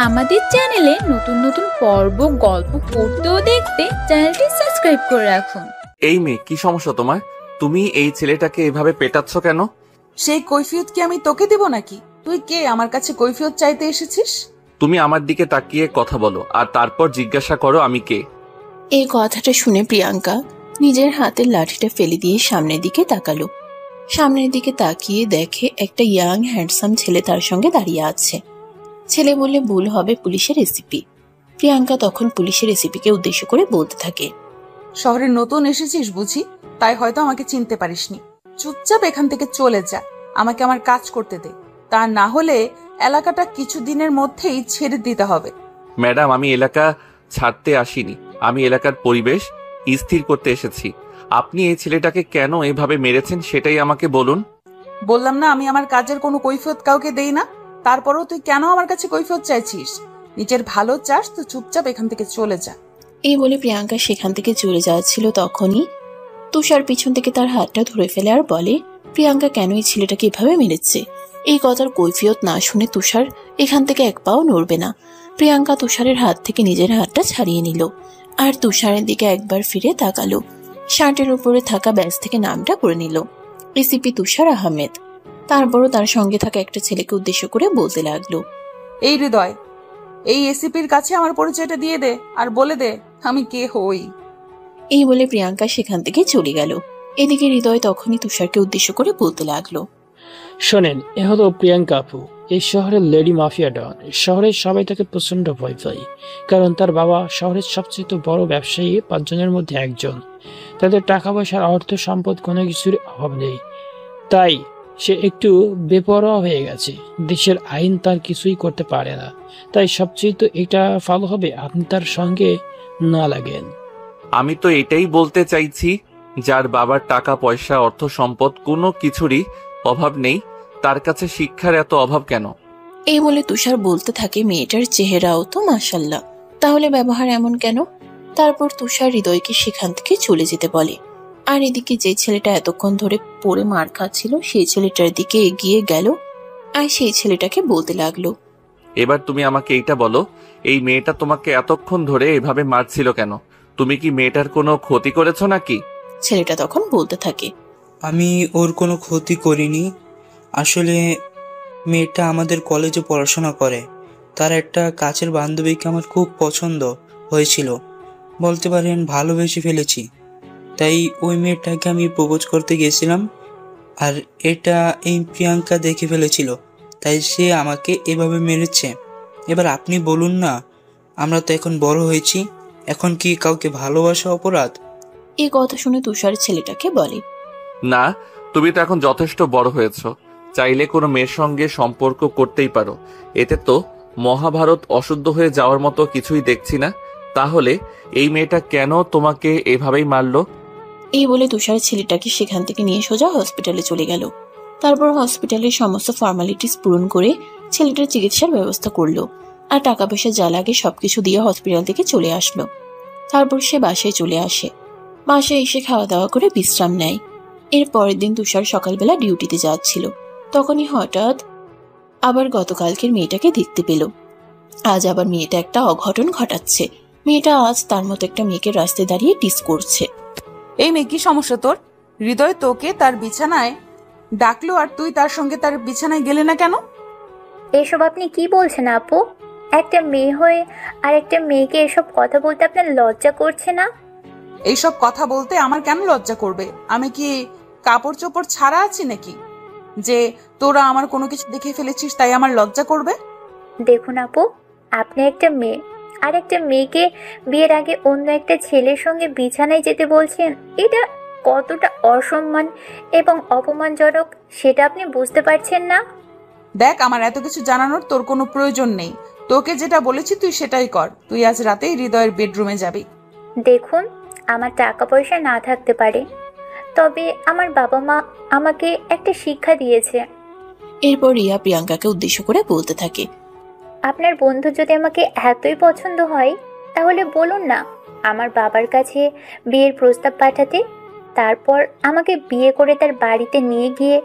আমাদের চ্যানেলে নতুন নতুন পর্ব গল্প পড়তে ও দেখতে চ্যানেলটি সাবস্ক্রাইব করে রাখুন। এই মেয়ে, কি সমস্যা তোমার? তুমি এই ছেলেটাকে এভাবে পেটাচ্ছ কেন? সেই কৈফিয়ত কি আমি তোকে দিব নাকি? তুই কে আমার কাছে কৈফিয়ত চাইতে এসেছিস? তুমি আমার দিকে তাকিয়ে কথা বলো, আর তারপর জিজ্ঞাসা করো আমি কে। এই কথাটা শুনে প্রিয়াঙ্কা নিজের হাতের লাঠিটা ফেলে দিয়ে সামনের দিকে তাকালো। সামনের দিকে তাকিয়ে দেখে একটা ইয়াং হ্যান্ডসাম ছেলে তার সঙ্গে দাঁড়িয়ে আছে। ছেলে বললে ভুল হবে, পুলিশের এসিপি। প্রিয়াঙ্কা তখন পুলিশের এসিপিকে উদ্দেশ্য করে বলতে থাকে, শহরে নতুন এসেছিস বুঝি, তাই হয়তো আমাকে চিনতে পারিসনি। চুপচাপ এখান থেকে চলে যা, আমাকে আমার কাজ করতে দে। তা না হলে এলাকাটা কিছুদিনের মধ্যেই ছেড়ে দিতে হবে। ম্যাডাম, আমি এলাকা ছাড়তে আসিনি, আমি এলাকার পরিবেশ স্থির করতে এসেছি। আপনি এই ছেলেটাকে কেন এভাবে মেরেছেন সেটাই আমাকে বলুন। বললাম না আমি আমার কাজের কোনো কৈফিয়ত কাউকে দেই না, তারপরেও তুই কেন আমার কাছে কৈফিয়ত চাইছিস? নিজের ভালো চাস তো চুপচাপ এখান থেকে চলে যা। এই বলে প্রিয়াঙ্কা সেখান থেকে চলে যাচ্ছিল, তখনই তুষার পিছন থেকে তার হাতটা ধরে ফেলে আর বলে, প্রিয়াঙ্কা কেন এই ছেলেটাকে এভাবে মেরেছে। এই কথার কৈফিয়ত না শুনে তুষার এখান থেকে এক পাও নড়বে না। প্রিয়াঙ্কা তুষারের হাত থেকে নিজের হাতটা ছাড়িয়ে নিল আর তুষারের দিকে একবার ফিরে তাকালো। শার্টের উপরে থাকা ব্যাজ থেকে নামটা পড়ে নিল, এসিপি তুষার আহমেদ। তারপরও তার সঙ্গে থাকা একটা ছেলেকে উদ্দেশ্য করে বলতে লাগলো, এই হৃদয়, এই এসিপির কাছে আমার পরিচয়টা দিয়ে দে আর বলে দে আমি কে হই। এই বলে প্রিয়াঙ্কা সেখান থেকে চলে গেল। এদিকে হৃদয় তখনই তুষারকে উদ্দেশ্য করে বলতে লাগলো, শোনেন, এ হলো প্রিয়াঙ্কা আপু, এই শহরের লেডি মাফিয়া ডন। শহরের সবাই তাকে প্রচন্ড ভয় পায়, কারণ তার বাবা শহরের সবচেয়ে বড় ব্যবসায়ী 5 জনের মধ্যে একজন। তাদের টাকা পয়সার, অর্থ সম্পদ কোনো কিছুর অভাব নেই, তাই সে একটু বেপরোয়া হয়ে গেছে। দেশের আইন তার কিছুই করতে পারে না, তাই সবচেয়ে তো এটা ভালো হবে আপনি তার সঙ্গে না লাগেন। আমি তো এটাই বলতে চাইছি, যার বাবার টাকা পয়সা অর্থ সম্পদ কোনো কিছুরই অভাব নেই, তার কাছে শিক্ষার এত অভাব কেন? এই বলে তুষার বলতে থাকে, মেয়েটার চেহারাও তো মাশাল্লাহ, তাহলে ব্যবহার এমন কেন? তারপর তুষার হৃদয়কে সেখান থেকে চলে যেতে বলে। আর এদিকে যে ছেলেটা এতক্ষণ ধরে পড়ে মার খাচ্ছিল সেই ছেলেটার দিকে এগিয়ে গেল আর সেই ছেলেটাকে বলতে লাগলো, এবার তুমি আমাকে এইটা বলো, এই মেয়েটা তোমাকে এতক্ষণ ধরে এভাবে মারছিল কেন? তুমি কি মেয়েটার কোনো ক্ষতি করেছো নাকি? ছেলেটা তখন বলতে থাকে, আমি ওর কোনো ক্ষতি করিনি। আসলে মেয়েটা আমাদের কলেজে পড়াশোনা করে, তার একটা কাছের বান্ধবীকে আমার খুব পছন্দ হয়েছিল, বলতে পারেন ভালোবেসে ফেলেছি। তাই ওই মেয়েটাকে আমি প্রপোজ করতে গেছিলাম, আর এটা এই প্রিয়াঙ্কা দেখে ফেলেছিল, তাই সে আমাকে এভাবে মেরেছে। এবার আপনি বলুন না, আমরা তো এখন বড় হয়েছি, এখন কি কাউকে ভালোবাসা অপরাধ? এই কথা শুনে তুষার ছেলেটাকে বলে, না, তুমি তো এখন যথেষ্ট বড় হয়েছো, চাইলে কোনো মেয়ের সঙ্গে সম্পর্ক করতেই পারো, এতে তো মহাভারত অশুদ্ধ হয়ে যাওয়ার মতো কিছুই দেখছি না। তাহলে এই মেয়েটা কেন তোমাকে এভাবেই মারলো? এই বলে তুষার ছেলেটাকে সেখান থেকে নিয়ে সোজা হসপিটালে চলে গেল। তারপর হসপিটালের সমস্ত ফর্মালিটিস পূরণ করে ছেলেটার চিকিৎসার ব্যবস্থা করলো আর টাকা পয়সা যা লাগে সবকিছু দিয়ে হসপিটাল থেকে চলে আসলো। তারপর সে বাসায় চলে আসে। বাসায় এসে খাওয়া দাওয়া করে বিশ্রাম নেয়। এর পরের দিন তুষার সকালবেলা ডিউটিতে যাচ্ছিল, তখনই হঠাৎ আবার গতকালকের মেয়েটাকে দেখতে পেল। আজ আবার মেয়েটা একটা অঘটন ঘটাচ্ছে। মেয়েটা আজ তার মতো একটা মেয়েকে রাস্তায় দাঁড়িয়ে টিস করছে। এই মেয়ে, কি সমস্যা তোর? হৃদয় তোকে তার বিছানায় ডাকলো আর তুই তার সঙ্গে তার বিছানায় গেলে না কেন? এসব আপনি কি বলছেন আপু? একটা মেয়ে হয়ে আর একটা মেয়েকে এসব কথা বলতে আপনার লজ্জা করছে না? এইসব কথা বলতে আমার কেন লজ্জা করবে? আমি কি কাপড় চোপড় ছাড়া আছি নাকি যে তোরা আমার কোনো কিছু দেখে ফেলেছিস তাই আমার লজ্জা করবে? দেখুন আপু, আপনি একটা মেয়ে আর একটা মেয়েকে বিয়ের আগে অন্য একটা ছেলের সঙ্গে বিছানায় যেতে বলছেন, এটা কতটা অসম্মান এবং অপমানজনক সেটা আপনি বুঝতে পারছেন না? দেখ, আমার এত কিছু জানানোর তোর কোনো প্রয়োজন নেই। তোকে যেটা বলেছি তুই সেটাই কর। তুই আজ রাতেই হৃদয়ের বেডরুমে যাবি। দেখুন, আমার টাকা পয়সা না থাকতে পারে, তবে আমার বাবা মা আমাকে একটা শিক্ষা দিয়েছে। এরপর রিয়া প্রিয়াঙ্কাকে উদ্দেশ্য করে বলতে থাকে, আপনার বন্ধু যদি আমাকে এতই পছন্দ হয় তাহলে বলুন না আমার বাবার কাছে বিয়ের প্রস্তাব পাঠাতে, তারপর আমাকে বিয়ে করে তার বাড়িতে নিয়ে গিয়ে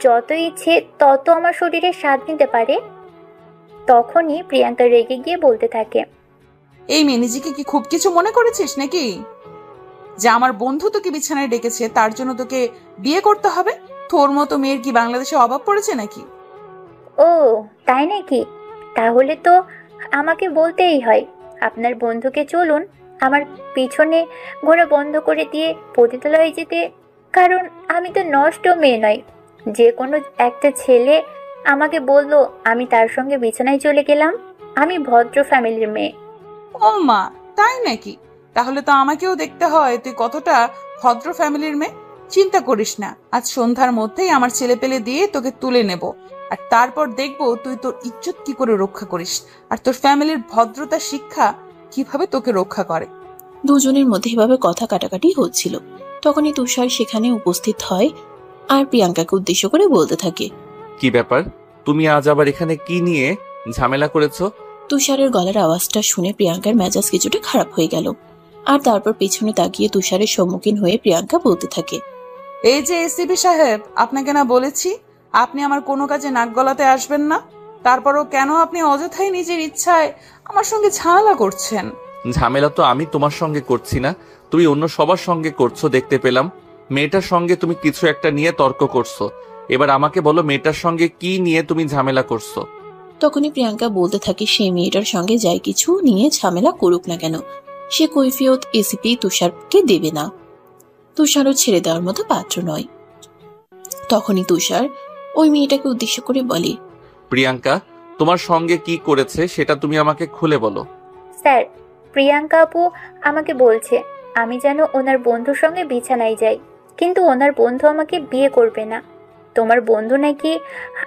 যত ইচ্ছে তত আমার শরীরে স্বাদ নিতে পারে। তখনই প্রিয়াঙ্কা রেগে গিয়ে বলতে থাকে, এই মেয়ে নিজেকে কি খুব কিছু মনে করেছিস নাকি, যে আমার বন্ধু তোকে বিছানায় ডেকেছে তার জন্য তোকে বিয়ে করতে হবে? তোর মতো মেয়ের কি বাংলাদেশে অভাব পড়েছে নাকি? ও তাই নাকি? তাহলে তো আমাকে বলতেই হয়, আপনার বন্ধুকে চলুন আমার পিছনে ঘোরা বন্ধ করে দিয়ে পতিতালয়ে যেতে, কারণ আমি তো নষ্ট মেয়ে নয়। যে কোনো একটা ছেলে আমাকে বললো, আমি তার সঙ্গে বিছানায় চলে গেলাম। আমি ভদ্র ফ্যামিলির মেয়ে। ও মা, তাই নাকি? তাহলে তো আমাকেও দেখতে হয় তুই কতটা ভদ্র ফ্যামিলির মেয়ে। চিন্তা করিস না, আজ সন্ধ্যার মধ্যেই আমার ছেলে পেলে দিয়ে তোকে তুলে নেব, আর তারপর দেখবো তুই তোর ইজ্জত কি করে রক্ষা করিস, আর তোর ফ্যামিলির ভদ্রতা শিক্ষা কিভাবে তোকে রক্ষা করে। দুজনের মধ্যে এভাবে কথা কাটাকাটি হচ্ছিল। তখনই তুষার সেখানে উপস্থিত হয় আর প্রিয়াঙ্কাকে উদ্দেশ্য করে বলতে থাকে, কি ব্যাপার, তুমি আজ আবার এখানে কি নিয়ে ঝামেলা করেছো? তুষারের গলার আওয়াজটা শুনে প্রিয়াঙ্কার মেজাজ কিছুটা খারাপ হয়ে গেল। আর তারপর পেছনে তাকিয়ে তুষারের সম্মুখীন হয়ে প্রিয়াঙ্কা বলতে থাকে, এই যে এসিপি সাহেব, আপনাকে না বলেছি আপনি আমার কোনো কাজে নাক গলাতে আসবেন না? তারপরও কেন আপনি অযথাই নিজের ইচ্ছায় আমার সঙ্গে ঝামেলা করছেন? ঝামেলা তো আমি তোমার সঙ্গে করছি না, তুমি অন্য সবার সঙ্গে করছো দেখতে পেলাম। মেয়েটার সঙ্গে তুমি কিছু একটা নিয়ে তর্ক করছো, এবার আমাকে বলো মেয়েটার সঙ্গে কি নিয়ে তুমি ঝামেলা করছো? তখনই প্রিয়াঙ্কা বলতে থাকে সে মেয়েটার সঙ্গে যাই কিছু নিয়ে ঝামেলা করুক না কেন, সে কৈফিয়ত এসিপি তুষারকে দেবে না। তুষারও ছেড়ে দেওয়ার মতো পাত্র নয়। তখনই তুষার ওই মেয়েটাকে উদ্দেশ্য করে বলে, প্রিয়াঙ্কা, তোমার সঙ্গে কি করেছে সেটা তুমি আমাকে খুলে বলো। স্যার, প্রিয়াঙ্কা আপু আমাকে বলছে আমি যেন ওনার বন্ধুর সঙ্গে বিছানায় যাই, কিন্তু ওনার বন্ধু আমাকে বিয়ে করবে না। তোমার বন্ধু নাকি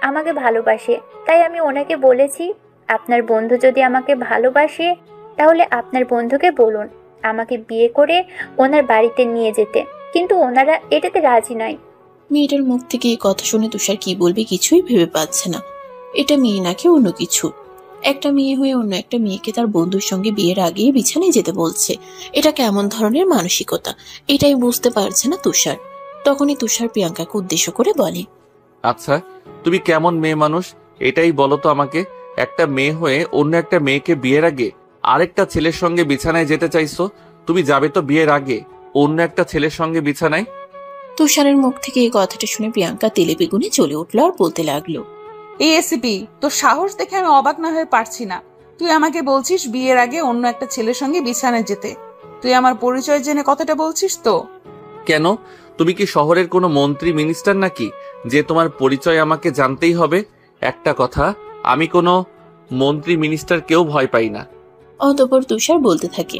আমাকে ভালোবাসে, তাই আমি ওনাকে বলেছি আপনার বন্ধু যদি আমাকে ভালোবাসে তাহলে আপনার বন্ধুকে বলুন আমাকে বিয়ে করে ওনার বাড়িতে নিয়ে যেতে, কিন্তু ওনারা এটাতে রাজি নয়। মেয়েটার মুখ থেকে এই কথা শুনে তুষার কি বলবে কিছুই ভেবে পাচ্ছে না। এটা মেয়ে নাকি অন্য কিছু? একটা মেয়ে হয়ে অন্য একটা মেয়েকে তার বন্ধুর সঙ্গে বিয়ের আগেই বিছানায় যেতে বলছে, এটা কেমন ধরনের মানসিকতা, এটাই বুঝতে পারছে না তুষার। তখনই তুষার প্রিয়াঙ্কাকে উদ্দেশ্য করে বলে, আচ্ছা, তুমি কেমন মেয়ে মানুষ এটাই বলো তো আমাকে। একটা মেয়ে হয়ে অন্য একটা মেয়েকে বিয়ের আগে আরেকটা ছেলের সঙ্গে বিছানায় যেতে চাইছো? তুমি যাবে তো বিয়ের আগে অন্য একটা ছেলের সঙ্গে বিছানায়? তুষারের মুখ থেকে এই কথাটা শুনে প্রিয়াঙ্কা তেলে বেগুনে জ্বলে উঠল আর বলতে লাগলো, এই এসিপি, তোর সাহস দেখে আমি অবাক না হয়ে পারছি না। তুই আমাকে বলছিস বিয়ের আগে অন্য একটা ছেলের সঙ্গে বিছানায় যেতে? তুই আমার পরিচয় জেনে কথাটা বলছিস তো? কেন, তুমি কি শহরের কোনো মন্ত্রী মিনিস্টার নাকি যে তোমার পরিচয় আমাকে জানতেই হবে? একটা কথা, আমি কোনো মন্ত্রী মিনিস্টার কেউ ভয় পাই না। অতঃপর তুষার বলতে থাকে,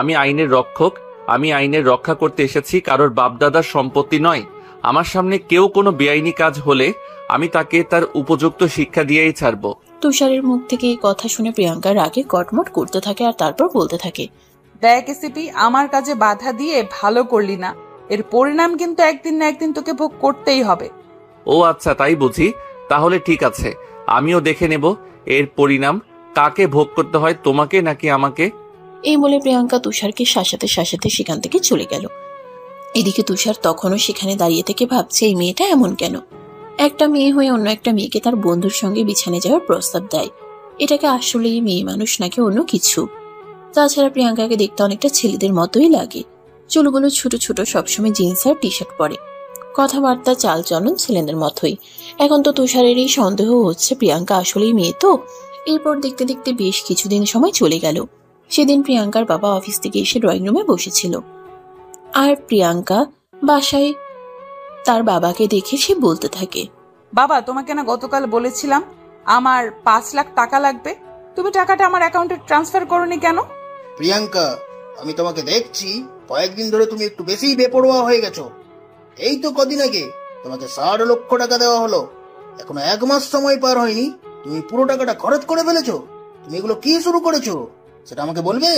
আমি আইনের রক্ষক, আমি আইনের রক্ষা করতে এসেছি, কারোর বাপদাদার সম্পত্তি নয়। আমার সামনে কেউ কোনো বেআইনি কাজ হলে আমি তাকে তার উপযুক্ত শিক্ষা দিয়েই ছাড়বো। তুষারের মুখ থেকে এই কথা শুনে প্রিয়াঙ্কা রাগে কটমট করতে থাকে আর তারপর বলতে থাকে, দেখ এসিপি, আমার কাজে বাধা দিয়ে ভালো করলি না, এর পরিণাম কিন্তু একদিন না একদিন তোকে ভোগ করতেই হবে। ও আচ্ছা, তাই বুঝি? তাহলে ঠিক আছে, আমিও দেখে নেব এর পরিণাম কাকে ভোগ করতে হয়, তোমাকে নাকি আমাকে। এই বলে প্রিয়াঙ্কা তুষারকে শাসাতে শাসাতে সেখান থেকে চলে গেল। এদিকে তুষার তখনও সেখানে দাঁড়িয়ে থেকে ভাবছে এই মেয়েটা এমন কেন, একটা মেয়ে হয়ে অন্য একটা মেয়েকে তার বন্ধুর সঙ্গে বিছানে যাওয়ার প্রস্তাব দেয়। এটাকে আসলে মেয়ে মানুষ নাকি অন্য কিছু? তাছাড়া প্রিয়াঙ্কাকে দেখতে অনেকটা ছেলেদের মতোই লাগে। চুলগুলো ছোট ছোট, সবসময় জিন্স আর টি শার্ট পরে, কথাবার্তা চালচলন ছেলেদের মতোই। এখন তো তুষারের এই সন্দেহ হচ্ছে প্রিয়াঙ্কা আসলেই মেয়ে তো। এরপর দেখতে দেখতে বেশ কিছুদিন সময় চলে গেল। সেদিন প্রিয়াঙ্কার বাবা অফিস থেকে এসে ড্রয়িং রুমে বসেছিল আর প্রিয়াঙ্কা বাসায় তার বাবাকে দেখে সে বলতে থাকে, বাবা, তোমাকে না গতকাল বলেছিলাম আমার 5 লাখ টাকা লাগবে, তুমি টাকাটা আমার অ্যাকাউন্টে ট্রান্সফার করোনি কেন? প্রিয়াঙ্কা, আমি তোমাকে দেখছি কয়েকদিন ধরে তুমি একটু বেশি বেপরোয়া হয়ে গেছো। এই তো কদিন আগে তোমাকে 60 লক্ষ টাকা দেওয়া হলো, এখনো 1 মাস সময় পার হয়নি, তুমি পুরো টাকাটা খরচ করে ফেলেছো। তুমি এগুলো কি শুরু করেছো সেটা আমাকে বলবে?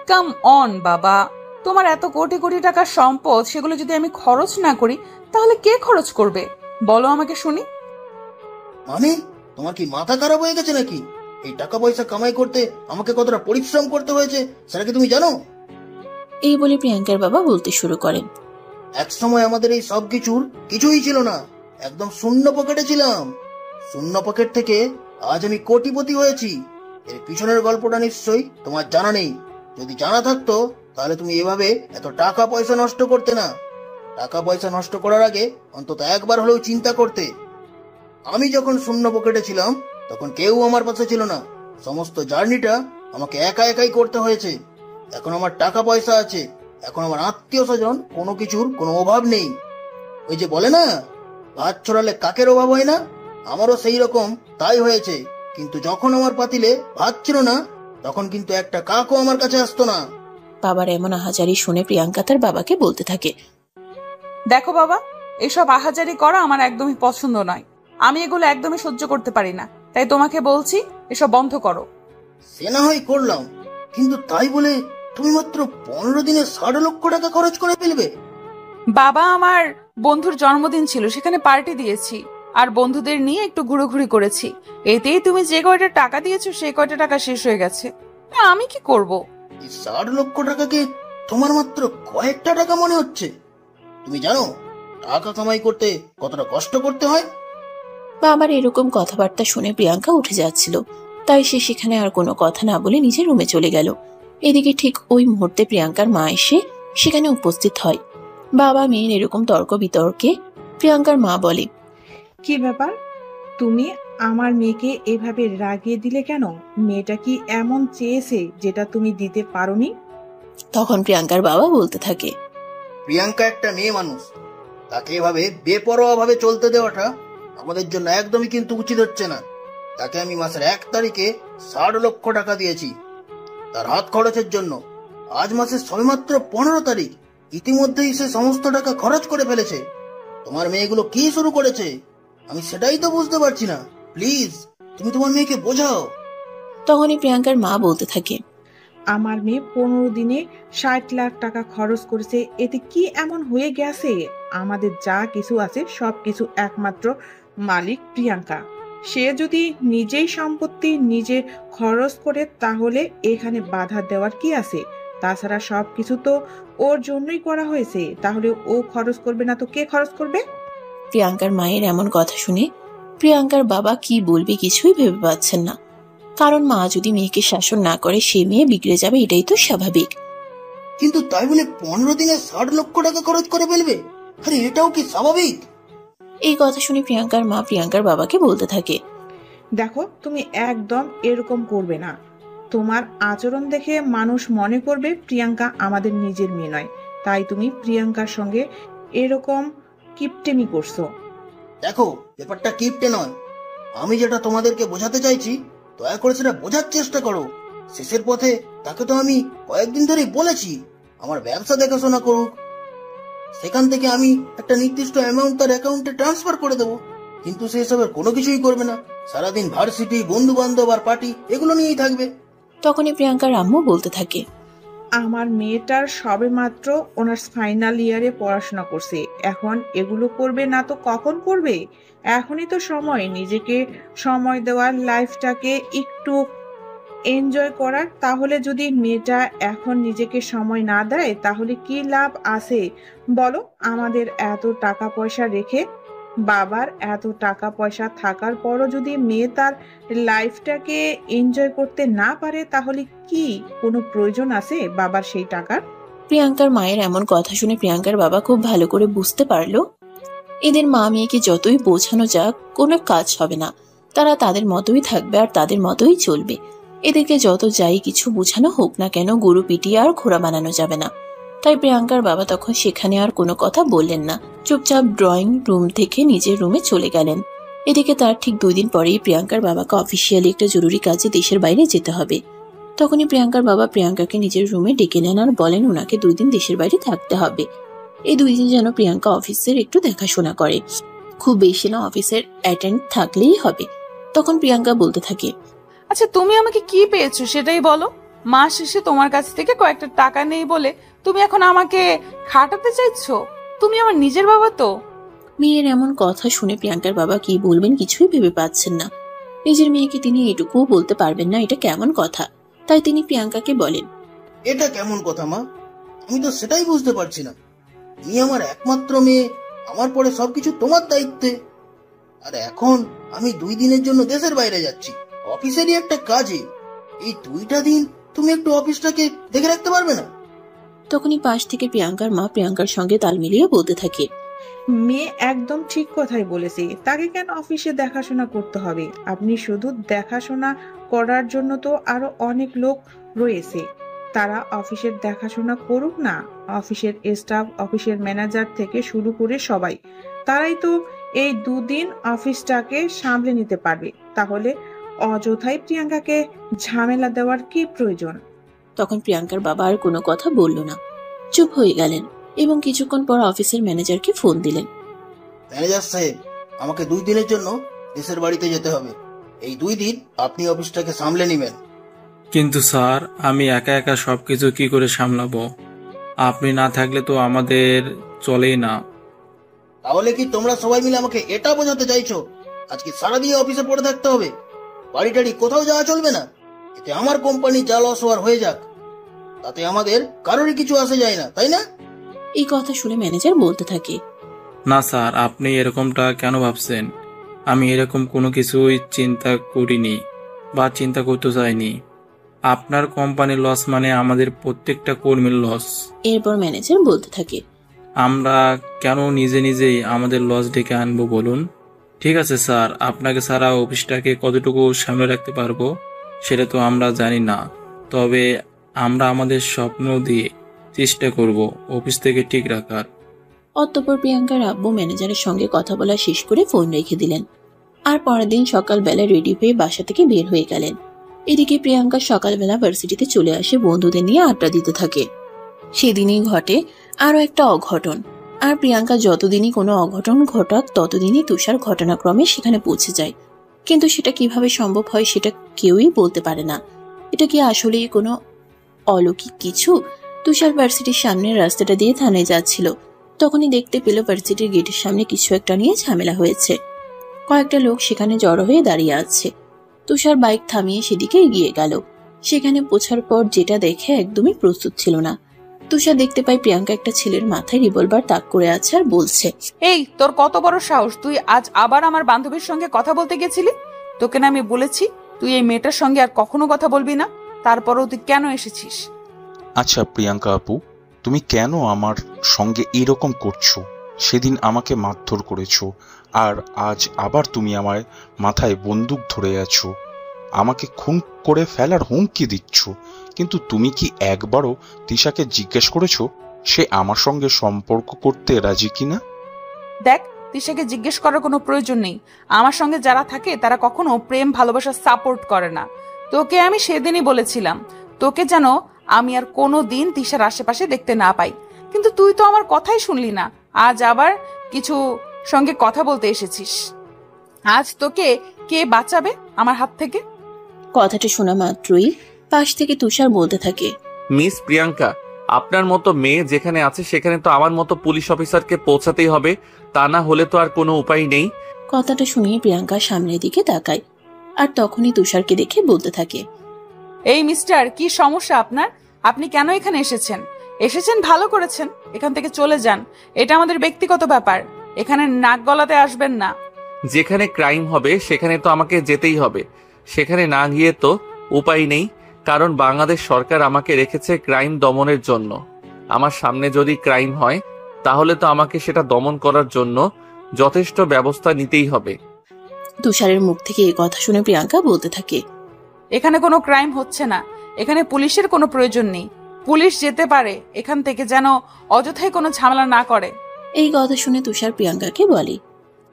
কাম অন বাবা, তোমার এত কোটি কোটি টাকার সম্পদ, সেগুলো যদি আমি খরচ না করি তাহলে কে খরচ করবে বলো আমাকে শুনি। মানে তোমার কি মাথা খারাপ হয়ে গেছে নাকি? এই টাকা পয়সা কামাই করতে আমাকে কতটা পরিশ্রম করতে হয়েছে সেটা কি তুমি জানো? এই বলে প্রিয়াঙ্কার বাবা বলতে শুরু করেন, এক সময় আমাদের এই সব কিছুর কিছুই ছিল না, একদম শূন্য পকেটে ছিলাম। শূন্য পকেট থেকে আজ আমি কোটিপতি হয়েছি। এর পিছনের গল্পটা নিশ্চয়ই তোমার জানা নেই। যদি জানা থাকতো তাহলে তুমি এভাবে এত টাকা পয়সা নষ্ট করতে না। টাকা পয়সা নষ্ট করার আগে অন্তত একবার হলেও চিন্তা করতে। আমি যখন শূন্য পকেটে ছিলাম তখন কেউ আমার পাশে ছিল না। সমস্ত জার্নিটা আমাকে একা একাই করতে হয়েছে। এখন আমার টাকা পয়সা আছে, এখন আমার আত্মীয় স্বজন, কোনো কিছুর কোনো অভাব নেই। ওই যে বলে না, ভাত ছড়ালে কাকের অভাব হয় না, আমারও সেই রকম তাই হয়েছে। কিন্তু যখন আমার পাতিলে ভাত ছিল না তখন কিন্তু একটা কাকও আমার কাছে আসতো না। বাবার এমন আহাজারি শুনে প্রিয়াঙ্কা তার বাবাকে বলতে থাকে, দেখো বাবা, এসব আহাজারি করা আমার একদমই পছন্দ নয়। আমি এগুলো একদমই সহ্য করতে পারি না। তাই তোমাকে বলছি, এসব বন্ধ করো। সে না হয় করলাম, কিন্তু তাই বলে তুমি মাত্র 15 দিনে 60 লক্ষ টাকা খরচ করে ফেলবে? বাবা, আমার বন্ধুর জন্মদিন ছিল, সেখানে পার্টি দিয়েছি আর বন্ধুদের নিয়ে একটু ঘুরোঘুরি করেছি। এতেই তুমি যে কয়টা টাকা দিয়েছো সেই কয়টা টাকা শেষ হয়ে গেছে। আমি কি করব? এই 60 লক্ষ টাকাকে তোমার মাত্র কয়েকটা টাকা মনে হচ্ছে? তুমি জানো টাকা কামাই করতে কতটা কষ্ট করতে হয়? বাবার এরকম কথাবার্তা শুনে প্রিয়াঙ্কা উঠে যাচ্ছিল, তাই সে সেখানে আর কোনো কথা না বলে নিজের রুমে চলে গেল। এদিকে ঠিক ওই মুহূর্তে প্রিয়াঙ্কার মা এসে সেখানে উপস্থিত হয়। বাবা মেয়ের এরকম তর্ক বিতর্কে প্রিয়াঙ্কার মা বলে, কি ব্যাপার, তুমি আমার মেয়েকে এভাবে রাগিয়ে দিলে কেন? মেয়েটা কি এমন চেয়েছে যেটা তুমি দিতে পারোনি? তখন প্রিয়াঙ্কার বাবা বলতে থাকে, প্রিয়াঙ্কা একটা মেয়ে মানুষ, তাকে এভাবে বেপরোয়া ভাবে চলতে দেওয়াটা আমাদের জন্য একদমই কিন্তু উচিত হচ্ছে না। তাকে আমি মাসের 1 তারিখে 60 লক্ষ টাকা দিয়েছি তার হাত খরচের জন্য। আজ মাসের সবেমাত্র 15 তারিখ, ইতিমধ্যেই সে সমস্ত টাকা খরচ করে ফেলেছে। তোমার মেয়েগুলো কি শুরু করেছে আমি সেটাই তো বুঝতে পারছি না। প্লিজ তুমি তোমার মেয়েকে বোঝাও। তখনই প্রিয়াঙ্কার মা বলতে থাকে, আমার মেয়ে 15 দিনে 60 লাখ টাকা খরচ করেছে, এতে কি এমন হয়ে গেছে? আমাদের যা কিছু আছে সবকিছু একমাত্র মালিক প্রিয়াঙ্কা। সে যদি নিজেই সম্পত্তি নিজে খরচ করে তাহলে এখানে বাধা দেওয়ার কি আছে? তাছাড়া সবকিছু তো ওর জন্যই করা হয়েছে, তাহলে ও খরচ করবে না তো কে খরচ করবে? প্রিয়াঙ্কার মায়ের এমন কথা শুনে প্রিয়াঙ্কার বাবা কি বলবে কিছুই ভেবে পাচ্ছেন না। কারণ মা যদি মেয়েকে শাসন না করে সে মেয়ে বিগড়ে যাবে, এটাই তো স্বাভাবিক। কিন্তু তাই বলে 15 দিনে 60 লক্ষ টাকা খরচ করে ফেলবে? আরে এটাও কি স্বাভাবিক? এই কথা শুনে প্রিয়াঙ্কার মা প্রিয়াঙ্কার বাবাকে বলতে থাকে, দেখো, তুমি একদম এরকম করবে না। তোমার আচরণ দেখে মানুষ মনে করবে প্রিয়াঙ্কা আমাদের নিজের মেয়ে নয়, তাই তুমি প্রিয়াঙ্কার সঙ্গে এরকম কিপটেমি করছো। দেখো, ব্যাপারটা কিপটে নয়। আমি যেটা তোমাদেরকে বোঝাতে চাইছি দয়া করে সেটা বোঝার চেষ্টা করো। শেষের পথে তাকে তো আমি কয়েকদিন ধরেই বলেছি আমার ব্যবসা দেখাশোনা করুক, সেখান থেকে আমি একটা নির্দিষ্ট অ্যামাউন্ট তার অ্যাকাউন্টে ট্রান্সফার করে দেবো। কিন্তু সে এসবের কোনো কিছুই করবে না। সারাদিন ভার্সিটি, বন্ধু বান্ধব আর পার্টি এগুলো নিয়েই থাকবে। তখনই প্রিয়াঙ্কার আম্মু বলতে থাকে, আমার মেয়েটার সবেমাত্র অনার্স ফাইনাল ইয়ারে পড়াশোনা করছে, এখন এগুলো করবে না তো কখন করবে? এখনই তো সময় নিজেকে সময় দেওয়ার, লাইফটাকে একটু এনজয় করার। তাহলে যদি মেয়েটা এখন নিজেকে সময় না দেয় তাহলে কি লাভ আছে বলো? আমাদের এত টাকা পয়সা রেখে, বাবার এত টাকা পয়সা থাকার পরও যদি মেয়ে তার লাইফটাকে এনজয় করতে না পারে তাহলে কি কোনো প্রয়োজন আছে বাবার সেই টাকার? প্রিয়াঙ্কার মায়ের এমন কথা শুনে প্রিয়াঙ্কার বাবা খুব ভালো করে বুঝতে পারলো এদের মা মেয়েকে যতই বোঝানো যাক কোনো কাজ হবে না। তারা তাদের মতোই থাকবে আর তাদের মতোই চলবে। এদেরকে যত যাই কিছু বোঝানো হোক না কেন, গরু পিটিয়ে আর ঘোড়া বানানো যাবে না। তাই প্রিয়াঙ্কার বাবা তখন সেখানে আর কোনো কথা বললেন না, চুপচাপ ড্রয়িং রুম থেকে নিজের রুমে চলে গেলেন। এদিকে তার ঠিক 2 দিন পরেই প্রিয়াঙ্কার বাবাকে অফিসিয়ালি একটা জরুরি কাজে দেশের বাইরে যেতে হবে। তখনই প্রিয়াঙ্কার বাবা প্রিয়াঙ্কাকে নিজের রুমে ডেকে নেন আর বলেন ওনাকে 2 দিন দেশের বাইরে থাকতে হবে। এই 2 দিন যেন প্রিয়াঙ্কা অফিসের একটু দেখাশোনা করে, খুব বেশি না, অফিসের অ্যাটেন্ড থাকলেই হবে। তখন প্রিয়াঙ্কা বলতে থাকে, আচ্ছা, তুমি আমাকে কি পেয়েছো সেটাই বলো। মাস শেষে তোমার কাছ থেকে কয়েকটা টাকা নেই বলে তুমি এখন আমাকে খাটাতে চাইছো? তুমি আমার নিজের বাবা তো। মেয়ের এমন কথা শুনে প্রিয়াঙ্কার বাবা কি বলবেন কিছুই ভেবে পাচ্ছেন না। নিজের মেয়েকে তিনি এটুকুও বলতে পারবেন না, এটা কেমন কথা। তাই তিনি প্রিয়াঙ্কাকে বলেন, এটা কেমন কথা মা? আমি তো সেটাই বুঝতে পারছি না। তুমি আমার একমাত্র মেয়ে, আমার পরে সবকিছু তোমার দায়িত্বে। আর এখন আমি 2 দিনের জন্য দেশের বাইরে যাচ্ছি, অফিসেরই একটা কাজে। এই 2টা দিন তুমি একটু অফিসটাকে দেখে রাখতে পারবে না? তখনই পাশ থেকে প্রিয়াঙ্কার মা প্রিয়াঙ্কার সঙ্গে তাল মিলিয়ে বলতে থাকে, মেয়ে একদম ঠিক কথাই বলেছে, তাকে কেন অফিসে দেখাশোনা করতে হবে? আপনি শুধু দেখাশোনা করার জন্য তো আরো অনেক লোক রয়েছে, তারা অফিসের দেখাশোনা করুক না। অফিসের স্টাফ, অফিসের ম্যানেজার থেকে শুরু করে সবাই, তারাই তো এই 2 দিন অফিসটাকে সামলে নিতে পারবে। তাহলে অযথাই প্রিয়াঙ্কাকে ঝামেলা দেওয়ার কি প্রয়োজন? তখন প্রিয়াঙ্কার বাবা আর কোনো কথা বলল না, চুপ হয়ে গেলেন এবং কিছুক্ষণ পর অফিসের ম্যানেজারকে ফোন দিলেন। ম্যানেজার সাহেব, আমাকে 2 দিনের জন্য দেশের বাড়িতে যেতে হবে। এই 2 দিন আপনি অফিসটাকে সামলে নেবেন। কিন্তু স্যার, আমি একা একা সবকিছু কি করে সামলাবো? আপনি না থাকলে তো আমাদের চলেই না। তাহলে কি তোমরা সবাই মিলে আমাকে এটা বোঝাতে চাইছো আজকে সারাদিন অফিসে পড়ে থাকতে হবে? বাড়ি টাড়ি কোথাও যাওয়া চলবে না? এতে আমার কোম্পানি যা লস হওয়ার হয়ে যাক, তাতে আমাদের কারোরই কিছু আসে যায় না, তাই না? এই কথা শুনে ম্যানেজার বলতে থাকে, না স্যার, আপনি এরকমটা কেন ভাবছেন? আমি এরকম কোনো কিছুই চিন্তা করিনি বা চিন্তা করতে চাইনি। আপনার কোম্পানির লস মানে আমাদের প্রত্যেকটা কর্মীর লস। এরপর ম্যানেজার বলতে থাকে, আমরা কেন নিজে নিজেই আমাদের লস ডেকে আনবো বলুন? ঠিক আছে স্যার, আপনাকে ছাড়া অফিসটাকে কতটুকু সামলে রাখতে পারবো সেটা তো আমরা জানি না, তবে আমরা আমাদের স্বপ্ন দিয়ে চেষ্টা করব অফিস থেকে ঠিক রাখার। অতঃপর প্রিয়াঙ্কার আব্বু ম্যানেজারের সঙ্গে কথা বলা শেষ করে ফোন রেখে দিলেন আর পরের দিন সকালবেলা রেডি হয়ে বাসা থেকে বের হয়ে গেলেন। এদিকে প্রিয়াঙ্কা সকালবেলা ভার্সিটিতে চলে আসে বন্ধুদের নিয়ে আড্ডা দিতে থাকে। সেদিনই ঘটে আরো একটা অঘটন, আর প্রিয়াঙ্কা যতদিনই কোনো অঘটন ঘটাক ততদিনই তুষার ঘটনাক্রমে সেখানে পৌঁছে যায়। কিন্তু সেটা কিভাবে সম্ভব হয় সেটা কেউই বলতে পারে না। এটা কি আসলেই কোনো অলৌকিক কিছু? তুষার ভার্সিটির সামনের রাস্তাটা দিয়ে থানায় যাচ্ছিল, তখনই দেখতে পেল ভার্সিটির গেটের সামনে কিছু একটা নিয়ে ঝামেলা হয়েছে। কয়েকটা লোক সেখানে জড়ো হয়ে দাঁড়িয়ে আছে। তুষার বাইক থামিয়ে সেদিকে এগিয়ে গেল। সেখানে পৌঁছার পর যেটা দেখে একদমই প্রস্তুত ছিল না। তুষার দেখতে পায় প্রিয়াঙ্কা একটা ছেলের মাথায় রিভলভার তাক করে আছে আর বলছে, এই তোর কত বড় সাহস, তুই আজ আবার আমার বান্ধবীর সঙ্গে কথা বলতে গেছিলি? তোকে না আমি বলেছি তুই এই মেয়েটার সঙ্গে আর কখনো কথা বলবি না, তারপরেও তুই কেন এসেছিস? আচ্ছা প্রিয়াঙ্কা আপু, তুমি কেন আমার সঙ্গে এরকম করছো? সেদিন আমাকে মারধর করেছো, আর আজ আবার তুমি আমার মাথায় বন্দুক ধরে আছো, আমাকে খুন করে ফেলার হুমকি দিচ্ছ। কিন্তু তুমি কি একবারও তিশাকে জিজ্ঞেস করেছো সে আমার সঙ্গে সম্পর্ক করতে রাজি কিনা? দেখ, তিশাকে জিজ্ঞেস করার কোনো প্রয়োজন নেই। আমার সঙ্গে যারা থাকে তারা কখনো প্রেম ভালোবাসা সাপোর্ট করে না। তোকে আমি সেদিনই বলেছিলাম তোকে যেন আমি আর কোনো দিন তিশার আশেপাশে দেখতে না পাই, কিন্তু তুই তো আমার কথাই শুনলি না। আজ আবার কিছু সঙ্গে কথা বলতে এসেছিস। আজ তোকে কে বাঁচাবে আমার হাত থেকে? কথাটা শোনা মাত্রই পাশ থেকে তুষার বলতে থাকে, মিস প্রিয়াঙ্কা, আপনার মতো মেয়ে যেখানে আছে সেখানে তো আমার মতো পুলিশ অফিসারকে পৌঁছাতেই হবে, তা না হলে তো আর কোনো উপায় নেই। কথাটা শুনিয়ে প্রিয়াঙ্কা সামনের দিকে তাকায় আর তখনই তুষারকে দেখে বলতে থাকে, এই মিস্টার, কি সমস্যা আপনার? আপনি কেন এখানে এসেছেন? এসেছেন ভালো করেছেন, এখান থেকে চলে যান। এটা আমাদের ব্যক্তিগত ব্যাপার, এখানে নাক গলাতে আসবেন না। যেখানে ক্রাইম হবে সেখানে তো আমাকে যেতেই হবে, সেখানে না গিয়ে তো উপায় নেই, কারণ বাংলাদেশ সরকার আমাকে রেখেছে ক্রাইম দমনের জন্য। আমার সামনে যদি ক্রাইম হয় তাহলে তো আমাকে সেটা দমন করার জন্য যথেষ্ট ব্যবস্থা নিতেই হবে। তুষারের মুখ থেকে এই কথা শুনে প্রিয়াঙ্কা বলতে থাকে, এখানে কোনো ক্রাইম হচ্ছে না, এখানে পুলিশের কোনো প্রয়োজন নেই। পুলিশ যেতে পারে এখান থেকে, যেন অযথাই কোনো ঝামেলা না করে। এই কথা শুনে তুষার প্রিয়াঙ্কাকে বলে,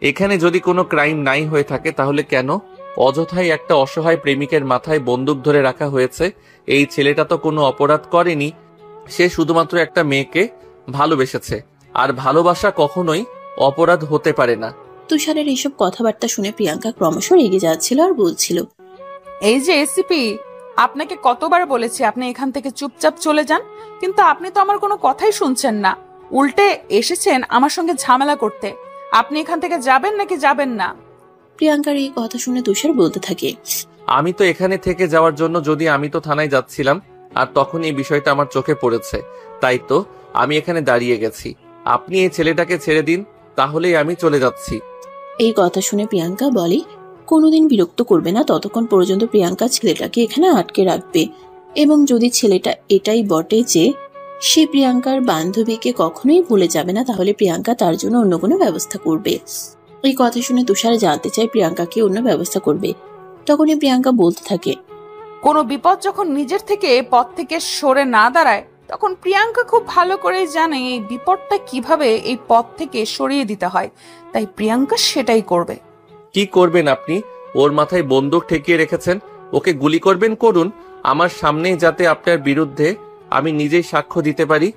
এখানে যদি কোনো ক্রাইম নাই হয়ে থাকে তাহলে কেন অযথাই একটা অসহায় প্রেমিকের মাথায় বন্দুক ধরে রাখা হয়েছে? এই ছেলেটা তো কোনো অপরাধ করেনি, সে শুধুমাত্র একটা মেয়েকে ভালোবেসেছে, আর ভালোবাসা কখনোই অপরাধ হতে পারে না। তুষারের এইসব কথাবার্তা শুনে প্রিয়াঙ্কা ক্রমশ রেগে যাচ্ছিল আর বলছিল, এই যে এসিপি, আপনাকে কতবার বলেছি আপনি এখান থেকে চুপচাপ চলে যান, কিন্তু আপনি তো আমার কোনো কথাই শুনছেন না, উল্টে এসেছেন আমার সঙ্গে ঝামেলা করতে। আপনি এখান থেকে যাবেন নাকি যাবেন না? প্রিয়াঙ্কার এই কথা শুনে তুষার বলতে থাকে, আমি তো এখানে থেকে যাওয়ার জন্য, যদি আমি তো থানায় যাচ্ছিলাম আর তখন এই বিষয়টা আমার চোখে পড়েছে, তাই তো আমি এখানে দাঁড়িয়ে গেছি। আপনি এই ছেলেটাকে ছেড়ে দিন, তাহলেই আমি চলে যাচ্ছি। এই কথা শুনে প্রিয়াঙ্কা বলে কোনোদিন বিরক্ত করবে না ততক্ষণ পর্যন্ত প্রিয়াঙ্কা ছেলেটাকে এখানে আটকে রাখবে, এবং যদি ছেলেটা এটাই বটে যে সে প্রিয়াঙ্কার বান্ধবীকে কখনোই ভুলে যাবে না, তাহলে প্রিয়াঙ্কা তার জন্য অন্য কোনো ব্যবস্থা করবে। এই কথা শুনে তুষার জানতে চায় প্রিয়াঙ্কাকে অন্য ব্যবস্থা করবে। তখনই প্রিয়াঙ্কা বলতে থাকে, কোনো বিপদ যখন নিজের থেকে পথ থেকে সরে না দাঁড়ায়, তখন প্রিয়াঙ্কা খুব ভালো করে জানে এই বিপদটা কিভাবে এই পথ থেকে সরিয়ে দিতে হয়, তাই প্রিয়াঙ্কা সেটাই করবে। কি করবেন আপনি? ওর মাথায় বন্দুক ঠেকিয়ে রেখেছেন, ওকে গুলি করবেন, করুন, আমার সামনে যাতে আপনার বিরুদ্ধে আমি নিজেই সাক্ষ্য দিতে পারি।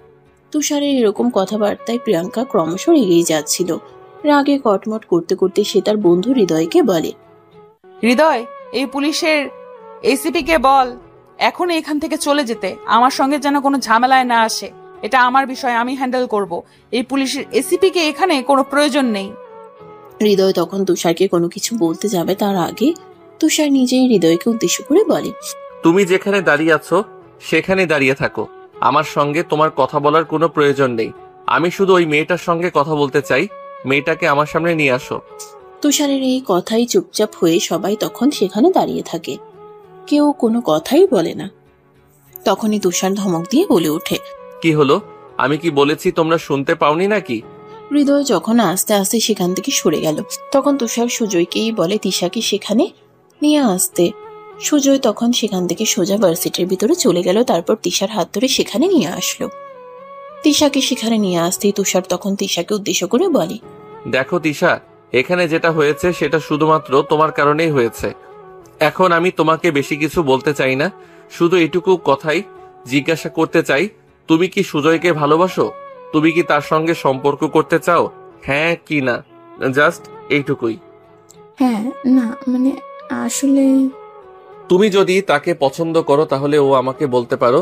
তুষারের এরকম কথাবার্তায় প্রিয়াঙ্কা ক্রমশ এগিয়ে যাচ্ছিল। রাগে কটমট করতে করতে সে তার বন্ধু হৃদয়কে বলে, হৃদয়, এই পুলিশের এসিপি কে বল এখন এখান থেকে চলে যেতে, আমার সঙ্গে যেন কোনো ঝামেলায় না আসে। এটা আমার বিষয়, আমি হ্যান্ডেল করব। এই পুলিশের এসিপি কে এখানে কোনো প্রয়োজন নেই। হৃদয় তখন তুষারকে কোনো কিছু বলতে যাবে তার আগে তুষার নিজেই হৃদয়কে উদ্দেশ্য করে বলে, তুমি যেখানে দাঁড়িয়ে আছো সেখানে দাঁড়িয়ে থাকো, আমার সঙ্গে তোমার কথা বলার কোনো প্রয়োজন নেই। আমি শুধু ওই মেয়েটার সঙ্গে কথা বলতে চাই, মেয়েটাকে আমার সামনে নিয়ে আসো। তুষারের এই কথাই চুপচাপ হয়ে সবাই তখন সেখানে দাঁড়িয়ে থাকে, কেউ কোনো কথাই বলে না। তখনই তুষার ধমক দিয়ে বলে ওঠে, কি হলো? আমি কি বলেছি তোমরা শুনতে পাওনি নাকি? হৃদয় যখন আস্তে আস্তে সেখান থেকে সরে গেল, তখন তুষার সুজয়কেই বলে তিশাকে সেখানে নিয়ে আসতে। সুজয় তখন সেখান থেকে সোজা ভার্সিটির ভিতরে চলে গেল, তারপর তিশার হাত ধরে সেখানে নিয়ে আসলো। তিশাকে সেখানে নিয়ে আসতেই তুষার তখন তিশাকে উদ্দেশ্য করে বলে, দেখো তিশা, এখানে যেটা হয়েছে সেটা শুধুমাত্র তোমার কারণেই হয়েছে। এখন আমি তোমাকে বেশি কিছু বলতে চাই না, শুধু এটুকু কথাই জিজ্ঞাসা করতে চাই, তুমি কি সুজয়কে ভালোবাসো? তুমি কি তার সঙ্গে সম্পর্ক করতে চাও, হ্যাঁ কি না? জাস্ট এইটুকুই। হ্যাঁ, না মানে আসলে তুমি যদি তাকে পছন্দ করো তাহলে ও আমাকে বলতে পারো,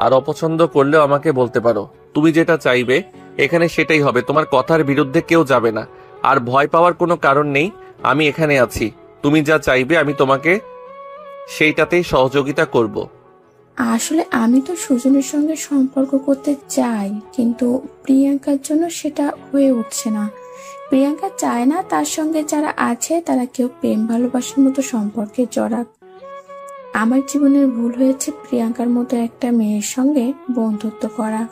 আর অপছন্দ করলেও আমাকে বলতে পারো। তুমি যেটা চাইবে এখানে সেটাই হবে, তোমার কথার বিরুদ্ধে কেউ যাবে না। আর ভয় পাওয়ার কোনো কারণ নেই, আমি এখানে আছি। তুমি যা চাইবে আমি তোমাকে সেইটাতেই সহযোগিতা করব। আসলে আমি তো সুজনের সঙ্গে সম্পর্ক করতে চাই, কিন্তু প্রিয়াঙ্কার জন্য সেটা হয়ে উঠছে না। প্রিয়াঙ্কা চায় না তার সঙ্গে যারা আছে তারা কেউ প্রেম ভালোবাসার মতো সম্পর্কে জড়াক। আমার জীবনের ভুল হয়েছে প্রিয়াঙ্কার মতো একটা মেয়ের সঙ্গে বন্ধুত্ব করা।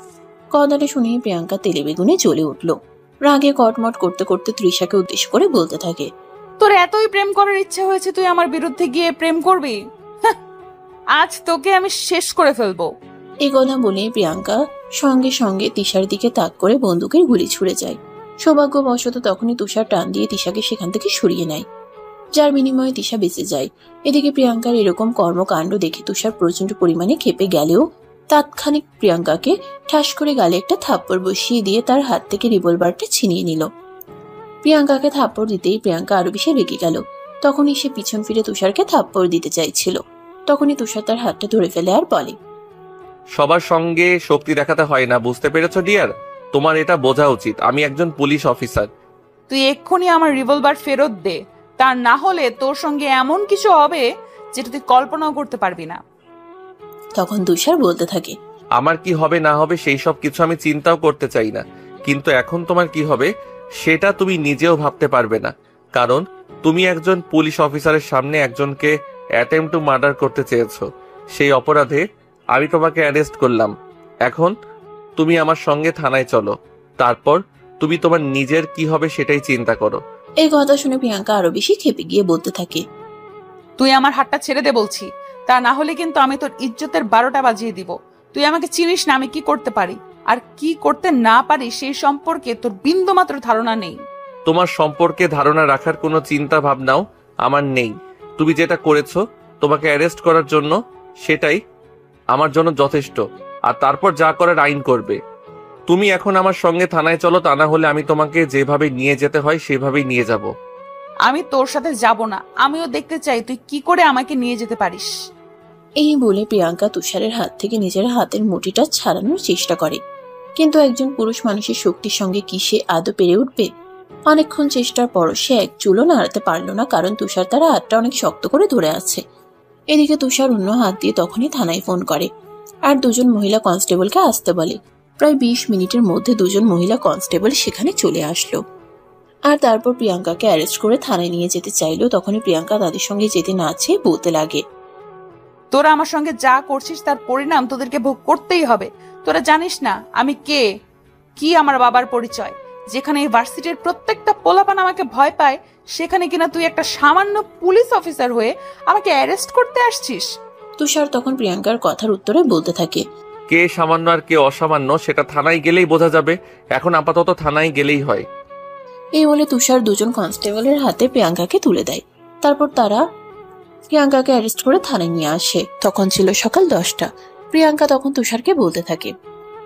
কথাটা শুনেই প্রিয়াঙ্কা তেলে বেগুনে জ্বলে উঠল। রাগে কটমট করতে করতে তৃষাকে উদ্দেশ্য করে বলতে থাকে, তোর এতই প্রেম করার ইচ্ছে হয়েছে তুই আমার বিরুদ্ধে গিয়ে প্রেম করবি? আজ তোকে আমি শেষ করে ফেলবো। এই কথা বলে প্রিয়াঙ্কা সঙ্গে সঙ্গে তিশার দিকে তাক করে বন্দুকের গুলি ছুড়ে যায়। সৌভাগ্যবশত তখনই তুষার টান দিয়ে তিশাকে সেখান থেকে সরিয়ে নেয়, যার বিনিময়ে তিশা বেঁচে যায়। এদিকে প্রিয়াঙ্কার এরকম কর্মকাণ্ড দেখে তুষার প্রচন্ড পরিমাণে ক্ষেপে গেলেও তাৎক্ষণিক প্রিয়াঙ্কাকে ঠাস করে গালে একটা থাপ্পড় বসিয়ে দিয়ে তার হাত থেকে রিভলভারটা ছিনিয়ে নিল। প্রিয়াঙ্কাকে থাপ্পড় দিতেই প্রিয়াঙ্কা আরো বেশি রেগে গেল। তখনই সে পিছন ফিরে তুষারকে থাপ্পড় দিতে চাইছিল। তখনই তুষার তার হাতটা ধরে ফেলে আর বলে, সবার সঙ্গে শক্তি দেখাতে হয় না, বুঝতে পেরেছো ডিয়ার? তোমার এটা বোঝা উচিত, আমি একজন পুলিশ অফিসার। তুই এক্ষুনি আমার রিভলভার ফেরত দে, তা না হলে তোর সঙ্গে এমন কিছু হবে যেটা তুই কল্পনাও করতে পারবি না। তখন তুষার বলতে থাকে, আমার কি হবে না হবে সেই সব কিছু আমি চিন্তাও করতে চাই না, কিন্তু এখন তোমার কি হবে সেটা তুমি নিজেও ভাবতে পারবে না, কারণ তুমি একজন পুলিশ অফিসারের সামনে একজনকে অ্যাটেম্প টু মার্ডার করতে চেয়েছো। সেই অপরাধে আমি তোমাকে অ্যারেস্ট করলাম। এখন তুমি আমার সঙ্গে থানায় চলো, তারপর তুমি তোমার নিজের কি হবে সেটাই চিন্তা করো। এই কথা শুনে প্রিয়াঙ্কা আরো বেশি ক্ষেপে গিয়ে বলতে থাকে, তুই আমার হাতটা ছেড়ে দে বলছি, তা না হলে কিন্তু আমি তোর ইজ্জতের 12টা বাজিয়ে দিব। তুই আমাকে চিনিস না আমি কি করতে পারি আর কি করতে না পারি সেই সম্পর্কে তোর বিন্দুমাত্র ধারণা নেই। তোমার সম্পর্কে ধারণা রাখার কোনো চিন্তা ভাবনাও আমার নেই। তুমি যেটা করেছো তোমাকে অ্যারেস্ট করার জন্য, সেটাই আমার জন্য যথেষ্ট, আর তারপর যা করার আইন করবে। তুমি এখন আমার সঙ্গে থানায় চলো, তা না হলে আমি তোমাকে যেভাবে নিয়ে যেতে হয় সেভাবেই নিয়ে যাব। আমি তোর সাথে যাব না, আমিও দেখতে চাই তুই কি করে আমাকে নিয়ে যেতে পারিস। এই বলে প্রিয়াঙ্কা তুষারের হাত থেকে নিজের হাতের মুঠিটা ছাড়ানোর চেষ্টা করে, কিন্তু একজন পুরুষ মানুষের শক্তির সঙ্গে কি সে আদৌ পেরে উঠবে? অনেকক্ষণ চেষ্টার পর সে এক চুলও নাড়াতে পারল না, কারণ তুষার তার হাতটা অনেক শক্ত করে ধরে আছে। এদিকে তুষার অন্য হাত দিয়ে তখনই থানায় ফোন করে আর দুজন মহিলা কনস্টেবলকে আসতে বলে। প্রায় 20 মিনিটের মধ্যে দুজন মহিলা কনস্টেবল সেখানে চলে আসলো। আর তারপর প্রিয়াঙ্কাকে অ্যারেস্ট করে থানায় নিয়ে যেতে চাইলো। তখনই প্রিয়াঙ্কা তাদের সঙ্গে যেতে না চেয়ে বলতে লাগে, তোরা আমার সঙ্গে যা করছিস তার পরিণাম তোদেরকে ভোগ করতেই হবে। তোরা জানিস না আমি কে, কি আমার বাবার পরিচয়। যেখানে এই ভার্সিটির প্রত্যেকটা পোলাপান আমাকে ভয় পায়, সেখানে কিনা তুই একটা সামান্য পুলিশ অফিসার হয়ে আমাকে অ্যারেস্ট করতে আসছিস। তুষার তখন প্রিয়াঙ্কার কথার উত্তরে বলতে থাকে, কে সামান্য আর কে অসামান্য সেটা থানায় গেলেই বোঝা যাবে। এখন আপাতত থানায় গেলেই হয়। এই বলে তুষার দুজন কনস্টেবলের হাতে প্রিয়াঙ্কাকে তুলে দেয়। তারপর তারা প্রিয়াঙ্কাকে অ্যারেস্ট করে থানায় নিয়ে আসে। তখন ছিল সকাল 10টা। প্রিয়াঙ্কা তখন তুষারকে বলতে থাকে,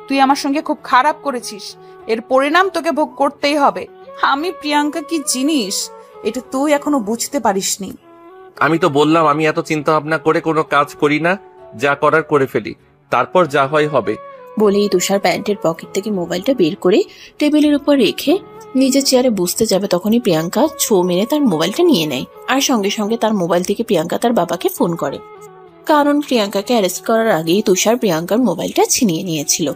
তুই আমার সঙ্গে খুব খারাপ করেছিস, এর পরিণাম তোকে ভোগ করতেই হবে। আমি প্রিয়াঙ্কা কি জিনিস এটা তুই এখনো বুঝতে পারিসনি। আমি তো বললাম আমি এত চিন্তা ভাবনা করে কোনো কাজ করি না, যা করার করে ফেলি, তারপর যা হয় হবে। বলেই তুষার প্যান্টের পকেট থেকে মোবাইলটা বের করে টেবিলের উপর রেখে নিজের চেয়ারে বসতে যাবে। তখনই প্রিয়াঙ্কা ছো মেরে তার মোবাইলটা নিয়ে নেয়। আর সঙ্গে সঙ্গে তার মোবাইল থেকে প্রিয়াঙ্কা তার বাবাকে ফোন করে, কারণ প্রিয়াঙ্কাকে অ্যারেস্ট করার আগেই তুষার প্রিয়াঙ্কার মোবাইলটা ছিনিয়ে নিয়েছিল,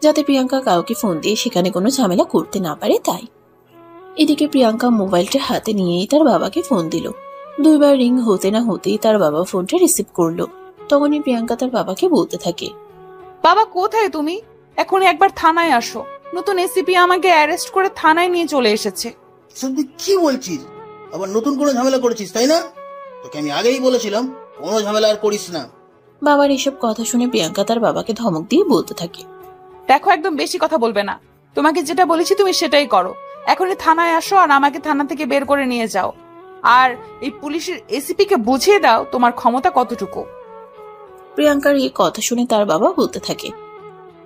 যাতে প্রিয়াঙ্কা কাউকে ফোন দিয়ে সেখানে কোনো ঝামেলা করতে না পারে। তাই এদিকে প্রিয়াঙ্কা মোবাইলটা হাতে নিয়েই তার বাবাকে ফোন দিল। 2বার রিং হতে না হতেই তার বাবা ফোনটা রিসিভ করলো। তখনই প্রিয়াঙ্কা তার বাবাকে বলতে থাকে, বাবা কোথায় তুমি? এখন একবার থানায় আসো, নতুন এসিপি আমাকে অ্যারেস্ট করে থানায় নিয়ে চলে এসেছে। তুই কি বলছিস? আবার নতুন কোনো ঝামেলা করেছিস তাই না? তোকে আমি আগেই বলেছিলাম কোনো ঝামেলা আর করিস না। বাবার এসব কথা শুনে প্রিয়াঙ্কা তার বাবাকে ধমক দিয়ে বলতে থাকে, দেখো একদম বেশি কথা বলবে না, তোমাকে যেটা বলেছি তুমি সেটাই করো। এখনই থানায় আসো আর আমাকে থানা থেকে বের করে নিয়ে যাও। আর এই পুলিশের এসিপি কে বুঝিয়ে দাও তোমার ক্ষমতা কতটুকু। প্রিয়াঙ্কার এই কথা শুনে তার বাবা বলতে থাকে,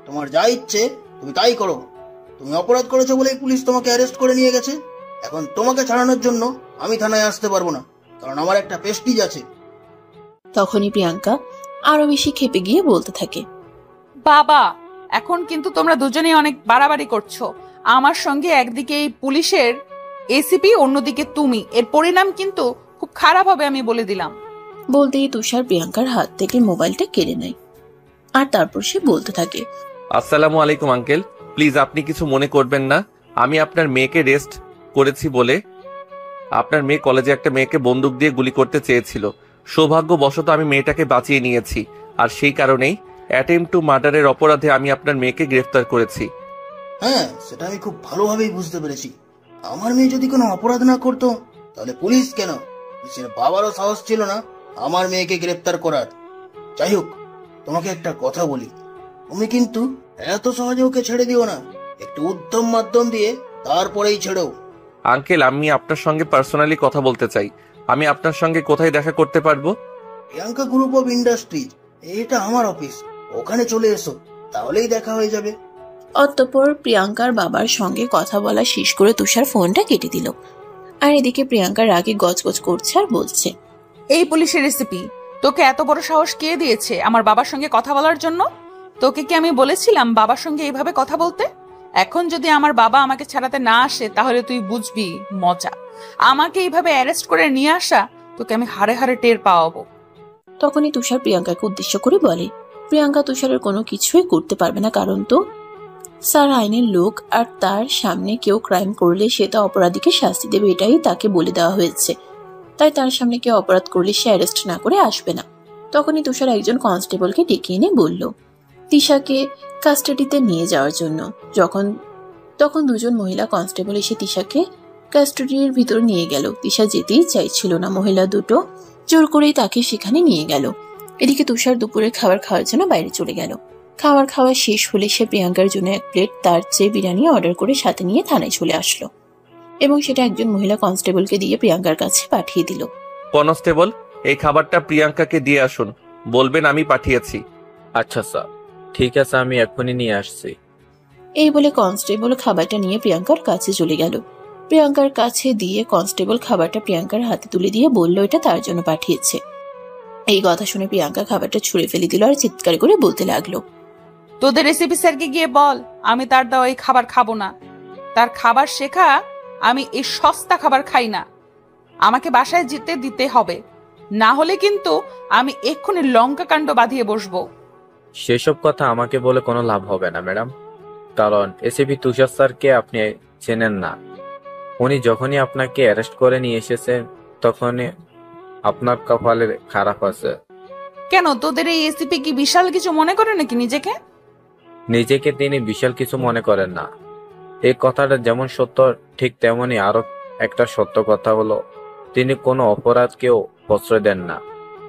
তোমার যা ইচ্ছে তুমি তাই করো। তুমি অপরাধ করেছো বলেই পুলিশ তোমাকে অ্যারেস্ট করে নিয়ে গেছে। এখন তোমাকে ছাড়ানোর জন্য আমি থানায় আসতে পারবো না, কারণ আমার একটা প্রেস্টিজ আছে। তখনই প্রিয়াঙ্কা আরো বেশি ক্ষেপে গিয়ে বলতে থাকে, বাবা এখন কিন্তু তোমরা দুজনেই অনেক বাড়াবাড়ি করছো। আমার সঙ্গে একদিকে এই পুলিশের এসিপি, অন্যদিকে তুমি, এর পরিণাম কিন্তু খুব খারাপ হবে আমি বলে দিলাম। বলতেই তুষার প্রিয়াঙ্কার হাত থেকে মোবাইলটা কেড়ে নেয়। আর তারপর সে বলতে থাকে, আসসালামু আলাইকুম আঙ্কেল, প্লিজ আপনি কিছু মনে করবেন না। আমি আপনার মেয়েকে রেস্ট করেছি বলে আপনার মেয়ে কলেজে একটা মেয়েকে বন্দুক দিয়ে গুলি করতে চেয়েছিল। সৌভাগ্যবশত আমি মেয়েটাকে বাঁচিয়ে নিয়েছি, আর সেই কারণেই অ্যাটেম্প টু মার্ডারের অপরাধে আমি আপনার মেয়েকে গ্রেফতার করেছি। হ্যাঁ, সেটা আমি খুব ভালোভাবেই বুঝতে পেরেছি। আমার মেয়ে যদি কোনো অপরাধ না করতো তাহলে পুলিশ কেন, পুলিশের বাবারও সাহস ছিল না আমার মেয়েকে গ্রেফতার করার। যাই হোক, তোমাকে একটা কথা বলি, তুমি কিন্তু এত সহজে ওকে ছেড়ে দিও না। একটু উদ্যম মাধ্যম দিয়ে তারপরেই ছেড়ো। আঙ্কেল, আমি আপনার সঙ্গে পার্সোনালি কথা বলতে চাই। আমি আপনার সঙ্গে কোথায় দেখা করতে পারবো? প্রিয়াঙ্কা গ্রুপ অফ ইন্ডাস্ট্রিজ, এটা আমার অফিস, ওখানে চলে এসো, তাহলেই দেখা হয়ে যাবে। অতঃপর প্রিয়াঙ্কার বাবার সঙ্গে কথা বলা শেষ করে তুষার ফোনটা কেটে দিল। আর এদিকে প্রিয়াঙ্কার রাগে গজগজ করছে আর বলছে, এই পুলিশের রেসিপি, তোকে এত বড় সাহস কে দিয়েছে আমার বাবার সঙ্গে কথা বলার জন্য? তোকে কি আমি বলেছিলাম বাবার সঙ্গে এইভাবে কথা বলতে? এখন যদি আমার বাবা আমাকে ছাড়াতে না আসে তাহলে তুই বুঝবি মজা। আমাকে এইভাবে অ্যারেস্ট করে নিয়ে আসা তোকে আমি হাড়ে হাড়ে টের পাওয়াবো। তখনই তুষার প্রিয়াঙ্কাকে উদ্দেশ্য করে বলে, প্রিয়াঙ্কা তুষারের কোনো কিছুই করতে পারবে না, কারণ তো স্যার আইনের লোক, আর তার সামনে কেউ ক্রাইম করলে সে তা অপরাধীকে শাস্তি দেবে, এটাই তাকে বলে দেওয়া হয়েছে। তাই তার সামনে কেউ অপরাধ করলে সে অ্যারেস্ট না করে আসবে না। তখনই তুষার একজন কনস্টেবলকে ডেকে এনে বলল তিশাকে কাস্টাডিতে নিয়ে যাওয়ার জন্য। তখন দুজন মহিলা কনস্টেবল এসে তিশাকে কাস্টাডির ভিতরে নিয়ে গেল। তিশা যেতেই চাইছিল না, মহিলা দুটো জোর করেই তাকে সেখানে নিয়ে গেল। এদিকে তুষার দুপুরের খাবার খাওয়ার জন্য বাইরে চলে গেল। খাবার খাওয়া শেষ হলে সে প্রিয়াঙ্কার জন্য 1 প্লেট তার চেয়ে বিরিয়ানি অর্ডার করে সাথে নিয়ে থানায় চলে আসলো এবং সেটা একজন মহিলা কনস্টেবলকে দিয়ে প্রিয়াঙ্কার কাছে পাঠিয়ে দিল। কনস্টেবল, এই খাবারটা প্রিয়াঙ্কাকে দিয়ে আসুন, বলবেন আমি পাঠিয়েছি। আচ্ছা স্যার, ঠিক আছে, আমি এখনই নিয়ে আসছি। এই বলে কনস্টেবল খাবারটা নিয়ে প্রিয়াঙ্কার কাছে চলে গেল। প্রিয়াঙ্কার কাছে দিয়ে কনস্টেবল খাবারটা প্রিয়াঙ্কার হাতে তুলে দিয়ে বলল এটা তার জন্য পাঠিয়েছে। এই কথা শুনে প্রিয়াঙ্কা খাবারটা ছুঁড়ে ফেলে দিল আর চিৎকার করে বলতে লাগলো, তোদের রেসিপি স্যারকে গিয়ে বল আমি তার দেওয়া এই খাবার খাবো না। তার খাবার শেখা, আমি এই সস্তা খাবার খাই না। আমাকে বাসায় যেতে দিতে হবে, না হলে কিন্তু আমি এক্ষুনি লঙ্কা কাণ্ড বাঁধিয়ে বসবো। সেসব কথা আমাকে বলে কোনো লাভ হবে না ম্যাডাম, কারণ এসিপি তুষার স্যারকে আপনি চেনেন না। উনি যখনই আপনাকে অ্যারেস্ট করে নিয়ে এসেছেন তখনই আপনার কপালে খারাপ আছে। কেন, তোদের এই এসিপি কি বিশাল কিছু মনে করে নাকি নিজেকে? নিজেকে তিনি বিশাল কিছু মনে করেন না। এই কথাটা যেমন সত্য ঠিক তেমনি আরো একটা সত্য কথা হলো তিনি কোনো অপরাধকেও প্রশ্রয় দেন না।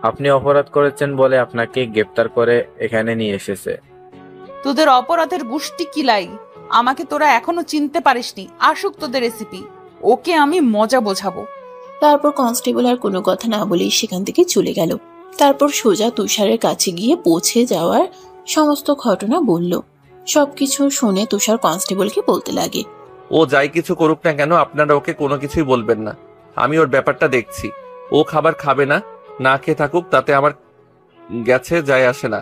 আপনি অপরাধ করেছেন বলে আপনাকে গ্রেপ্তার করে এখানে নিয়ে এসেছে। তোদের অপরাধের গোষ্ঠী কিলাই, আমাকে তোরা এখনো চিনতে পারিসনি। আসুক তোদের এসিপি, ওকে আমি মজা বোঝাবো। তারপর কনস্টেবল আর কোনো কথা না বলেই সেখান থেকে চলে গেল। তারপর সোজা তুষারের কাছে গিয়ে পৌঁছে যাওয়ার সমস্ত ঘটনা বলল। সবকিছু শুনে তুষার কনস্টেবলকে বলতে লাগে, ও যাই কিছু করুক না কেন আপনারা ওকে কোনো কিছুই বলবেন না। আমি ওর ব্যাপারটা দেখছি। ও খাবার খাবে না, না খেয়ে থাকুক, তাতে আমার গেছে যায় আসে না।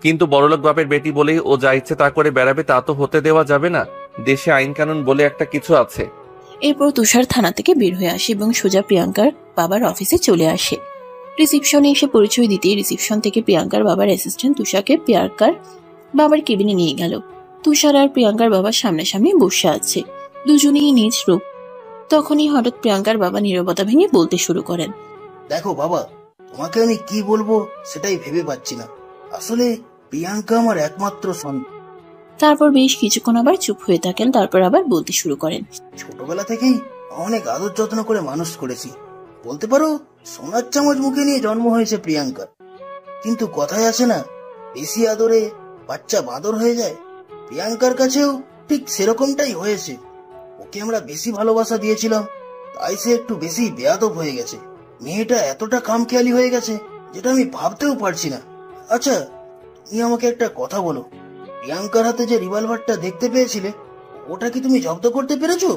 কিন্তু বড়লোক বাপের বেটি বলেই ও যা ইচ্ছে তা করে বেড়াবে তা তো হতে দেওয়া যাবে না। দেশে আইন কানুন বলে একটা কিছু আছে। এরপর তুষার থানা থেকে বের হয়ে আসে এবং সোজা প্রিয়াঙ্কার বাবার অফিসে চলে আসে। রিসিপশনে এসে পরিচয় দিতে রিসিপশন থেকে প্রিয়াঙ্কার বাবার অ্যাসিস্ট্যান্ট তুষারকে প্রিয়াঙ্কার বাবার কেবিনে নিয়ে গেল। তুষার আর প্রিয়াঙ্কার বাবার সামনাসামনি বসে আছে, দুজনেই নিজ রূপ। তখনই হঠাৎ প্রিয়াঙ্কার বাবা নীরবতা ভেঙে বলতে শুরু করেন, দেখো বাবা, তোমাকে আমি কি বলবো সেটাই ভেবে পাচ্ছি না। আসলে প্রিয়াঙ্কা আমার একমাত্র সন্তান। তারপর বেশ কিছুক্ষণ আবার চুপ হয়ে থাকেন, তারপর আবার বলতে শুরু করেন, ছোটবেলা থেকেই অনেক আদর যত্ন করে মানুষ করেছি। বলতে পারো সোনার চামচ মুখে নিয়ে জন্ম হয়েছে প্রিয়াঙ্কা। কিন্তু কথায় আছে না, বেশি আদরে বাচ্চা বাঁদর হয়ে যায়। প্রিয়াঙ্কার কাছেও ঠিক সেরকমটাই হয়েছে। ওকে আমরা বেশি ভালোবাসা দিয়েছিলাম, তাই সে একটু বেশি বেয়াদব হয়ে গেছে। মেয়েটা এতটা খামখেয়ালি হয়ে গেছে যেটা আমি ভাবতেও পারছি না। আচ্ছা, তুমি আমাকে একটা কথা বলো, প্রিয়াঙ্কার হাতে যে রিভলভারটা দেখতে পেয়েছিলে ওটা কি তুমি জব্দ করতে পেরেছো,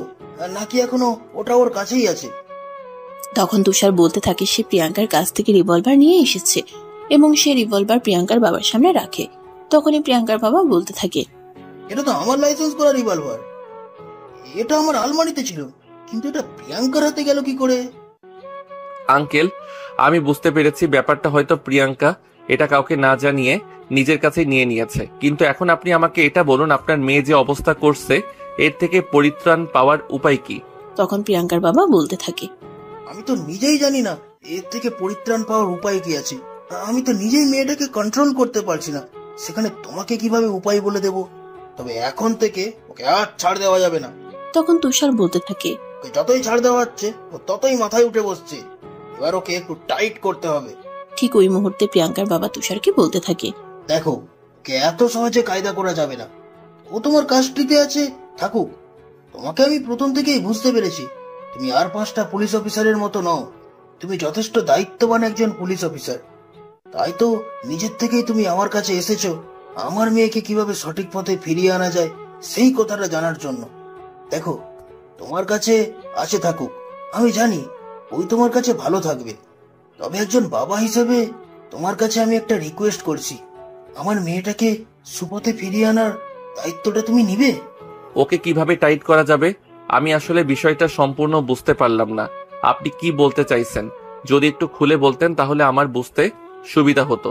নাকি এখনো ওটা ওর কাছেই আছে? তখন তুষার বলতে থাকে সে প্রিয়াঙ্কার কাছ থেকে রিভলভার নিয়ে এসেছে এবং সে রিভলভার প্রিয়াঙ্কার বাবার সামনে রাখে। তখনই প্রিয়াঙ্কার বাবা বলতে থাকে, এটা তো আমার লাইসেন্স করা রিভলভার, এটা আমার আলমারিতে ছিল, কিন্তু এটা প্রিয়াঙ্কার হাতে গেল কি করে? আঙ্কেল, আমি বুঝতে পেরেছি ব্যাপারটা হয়তো প্রিয়াঙ্কা এটা কাউকে না জানিয়ে নিজের কাছে নিয়ে নিয়েছে। কিন্তু এখন আপনি আমাকে এটা বলুন, আপনার মেয়ে যে অবস্থা করছে এর থেকে পরিত্রাণ পাওয়ার উপায় কি? তখন প্রিয়াঙ্কার বাবা বলতে থাকে, আমি তো নিজেই জানি না এর থেকে পরিত্রাণ পাওয়ার উপায় কি আছে। আমি তো নিজেই মেয়েটাকে কন্ট্রোল করতে পারছি না, সেখানে তোমাকে কিভাবে উপায় বলে দেব? তবে এখন থেকে ওকে আর ছাড় দেওয়া যাবে না। তখন তুষার বলতে থাকে, ওকে যতই ছাড় দেওয়া হচ্ছে ও ততই মাথায় উঠে বসছে। এবার ওকে একটু টাইট করতে হবে। ঠিক ওই মুহূর্তে প্রিয়াঙ্কার বাবা তুষারকে বলতে থাকে, দেখো, ওকে এত সহজে কায়দা করা যাবে না। ও তোমার কাস্টডিতে আছে, থাকুক। তোমাকে আমি প্রথম থেকেই বুঝতে পেরেছি তুমি আর 5টা পুলিশ অফিসারের মতো নও। তুমি যথেষ্ট দায়িত্ববান একজন পুলিশ অফিসার। তাই তো নিজের থেকেই তুমি আমার কাছে এসেছো আমার মেয়েকে কিভাবে সঠিক পথে ফিরিয়ে আনা যায় সেই কথাটা জানার জন্য। দেখো, তোমার কাছে আছে থাকুক, আমি জানি ওই তোমার কাছে ভালো থাকবে। তবে একজন বাবা হিসেবে তোমার কাছে আমি একটা রিকোয়েস্ট করছি, আমার মেয়েটাকে সুপথে ফিরিয়ে আনার দায়িত্বটা তুমি নিবে। ওকে কিভাবে টাইট করা যাবে? আমি আসলে বিষয়টা সম্পূর্ণ বুঝতে পারলাম না। আপনি কি বলতে চাইছেন? যদি একটু খুলে বলতেন তাহলে আমার বুঝতে সুবিধা হতো।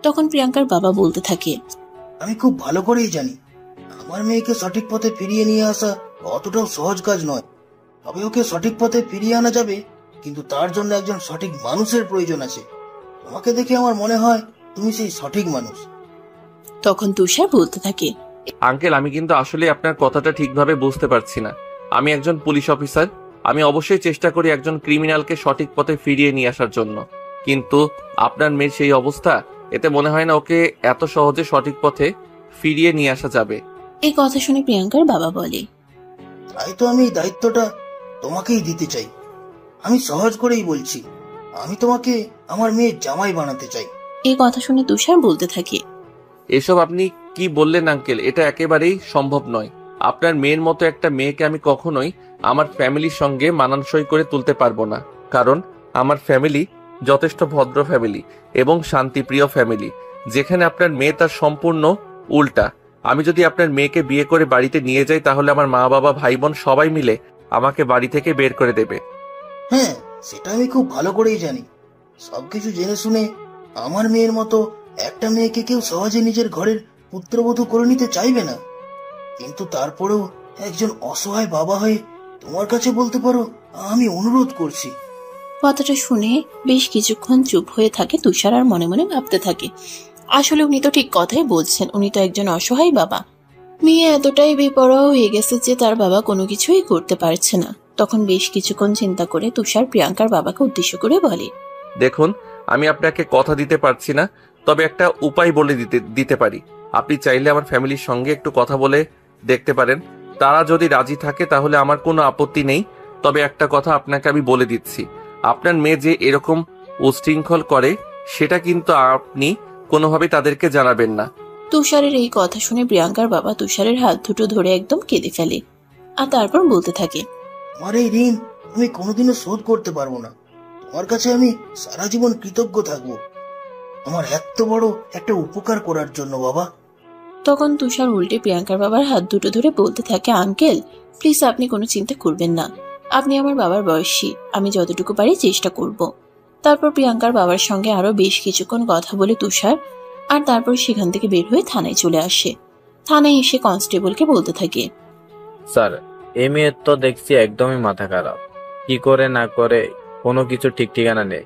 তখন প্রিয়াঙ্কার বাবা বলতে থাকে, আমি খুব ভালো করেই জানি আমার মেয়েকে সঠিক পথে ফিরিয়ে নিয়ে আসা অতটাও সহজ কাজ নয়। তবে ওকে সঠিক পথে ফিরিয়ে আনা যাবে, কিন্তু তার জন্য একজন সঠিক মানুষের প্রয়োজন আছে। তোমাকে দেখে আমার মনে হয় তুমি সেই সঠিক মানুষ। তখন তুষার বলতে থাকে, আঙ্কেল, আমি কিন্তু আসলে আপনার কথাটা ঠিকভাবে বুঝতে পারছি না। আমি একজন পুলিশ অফিসার, আমি অবশ্যই চেষ্টা করি একজন ক্রিমিনালকে সঠিক পথে ফিরিয়ে নিয়ে আসার জন্য। কিন্তু আপনার মেয়ের সেই অবস্থা, এতে মনে হয় না ওকে এত সহজে সঠিক পথে ফিরিয়ে নিয়ে আসা যাবে। এই কথা শুনে প্রিয়াঙ্কার বাবা বলে, তাই তো আমি এই দায়িত্বটা তোমাকেই দিতে চাই। আমি সহজ করেই বলছি, আমি তোমাকে আমার মেয়ের জামাই বানাতে চাই। এই কথা শুনে তুষার বলতে থাকে, এসব আপনি কি বললেন আঙ্কেল? এটা একেবারেই সম্ভব নয়। আপনার মেয়ের মতো একটা মেয়েকে আমি কখনোই আমার ফ্যামিলির সঙ্গে মানানসই করে তুলতে পারবো না। কারণ আমার ফ্যামিলি যথেষ্ট ভদ্র ফ্যামিলি এবং শান্তিপ্রিয় ফ্যামিলি, যেখানে আপনার মেয়ে তার সম্পূর্ণ উল্টা। আমি যদি আপনার মেয়েকে বিয়ে করে বাড়িতে নিয়ে যাই তাহলে আমার মা বাবা ভাই বোন সবাই মিলে আমাকে বাড়ি থেকে বের করে দেবে। হ্যাঁ, সেটা আমি খুব ভালো করেই জানি। সবকিছু জেনে শুনে আমার মেয়ের মতো একটা মেয়েকে কেউ সহজে নিজের ঘরের পুত্রবধূ করে নিতে চাইবে না। কিন্তু তারপরেও একজন অসহায় বাবা হয়ে তোমার কাছে বলতে পারো আমি অনুরোধ করছি। কথাটা শুনে বেশ কিছুক্ষণ চুপ হয়ে থাকে তুষার, আর মনে মনে ভাবতে থাকে আসলে উনি তো ঠিক কথাই বলছেন, উনি তো একজন অসহায় বাবা। মেয়ে এতটাই বেপরোয়া হয়ে গেছে যে তার বাবা কোনো কিছুই করতে পারছে না। তখন বেশ কিছুক্ষণ চিন্তা করে তুষার প্রিয়াঙ্কার বাবাকে উদ্দেশ্য করে বলে, দেখুন, আমি আপনাকে কথা দিতে পারছি না, তবে একটা উপায় বলে দিতে পারি। আপনি চাইলে আমার ফ্যামিলির সঙ্গে একটু কথা বলে দেখতে পারেন। তারা যদি রাজি থাকে তাহলে আমার কোনো আপত্তি নেই। তবে একটা কথা আপনাকে আমি বলে দিচ্ছি, আপনার মেয়ে যে এরকম উশৃঙ্খল করে সেটা কিন্তু আপনি কোনোভাবেই তাদেরকে জানাবেন না। তুষারের এই কথা শুনে প্রিয়াঙ্কার বাবা তুষারের হাত দুটো ধরে একদম কেঁদে ফেলে, আর তারপর বলতে থাকে, আমার এই ঋণ আমি কোনোদিনও শোধ করতে পারবো না। তোমার কাছে আমি সারা জীবন কৃতজ্ঞ থাকবো আমার এত বড় একটা উপকার করার জন্য বাবা। তখন তুষার উল্টে প্রিয়াঙ্কার বাবার হাত দুটো ধরে বলতে থাকে, আঙ্কেল প্লিজ আপনি কোনো চিন্তা করবেন না, আপনি আমার বাবার বয়সী, আমি যতটুকু পারি চেষ্টা করব। তারপর প্রিয়াঙ্কার বাবার সঙ্গে আরো বেশ কিছুক্ষণ কথা বলে তুষার, আর তারপর সেখান থেকে বের হয়ে থানায় চলে আসে। থানায় এসে কনস্টেবলকে বলতে থাকে, স্যার, এই মেয়ের তো দেখছি একদমই মাথা খারাপ। কি করে না করে কোনো কিছু ঠিক ঠিকানা নেই।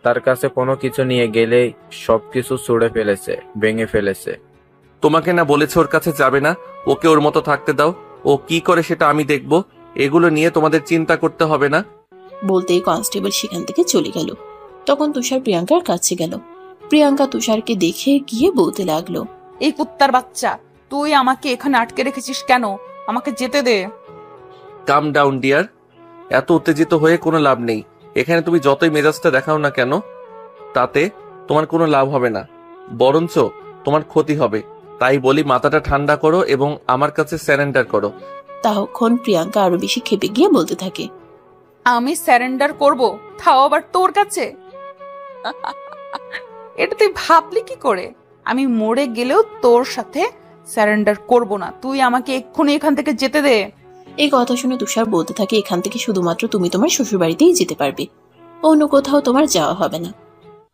তার কাছে কোনো কিছু নিয়ে গেলেই সবকিছু ছুঁড়ে ফেলেছে, ভেঙে ফেলেছে। তোমাকে না বলেছে ওর কাছে যাবে না, ওকে ওর মতো থাকতে দাও, ও কি করে সেটা আমি দেখব, এগুলো নিয়ে তোমাদের চিন্তা করতে হবে না। বলতেই কনস্টেবল সেখান থেকে চলে গেল। তখন তুষার প্রিয়াঙ্কার কাছে গেল। প্রিয়াঙ্কা তুষারকে দেখে গিয়ে বলতে লাগলো, এই কুত্তার বাচ্চা, তুই আমাকে এখানে আটকে রেখেছিস কেন? আমাকে যেতে দে। কাম ডাউন ডিয়ার, এত উত্তেজিত হয়ে কোনো লাভ নেই। এখানে তুমি যতই মেজাজটা দেখাও না কেন, তাতে তোমার কোনো লাভ হবে না, বরঞ্চ তোমার ক্ষতি হবে। তাই বলি মাথাটা ঠান্ডা করো এবং আমার কাছে স্যারেন্ডার করো। তখন প্রিয়াঙ্কা আরো বেশি ক্ষেপে গিয়ে বলতে থাকে, আমি স্যারেন্ডার করব, তাও আবার তোর কাছে? এটা তুই ভাবলি কি করে? আমি মরে গেলেও তোর সাথে স্যারেন্ডার করব না। তুই আমাকে এক্ষুনি এখান থেকে যেতে দে। এই কথা শুনে তুষার বলতে থাকে, এখান থেকে শুধুমাত্র তুমি তোমার শ্বশুর বাড়িতেই যেতে পারবে, অন্য কোথাও তোমার যাওয়া হবে না।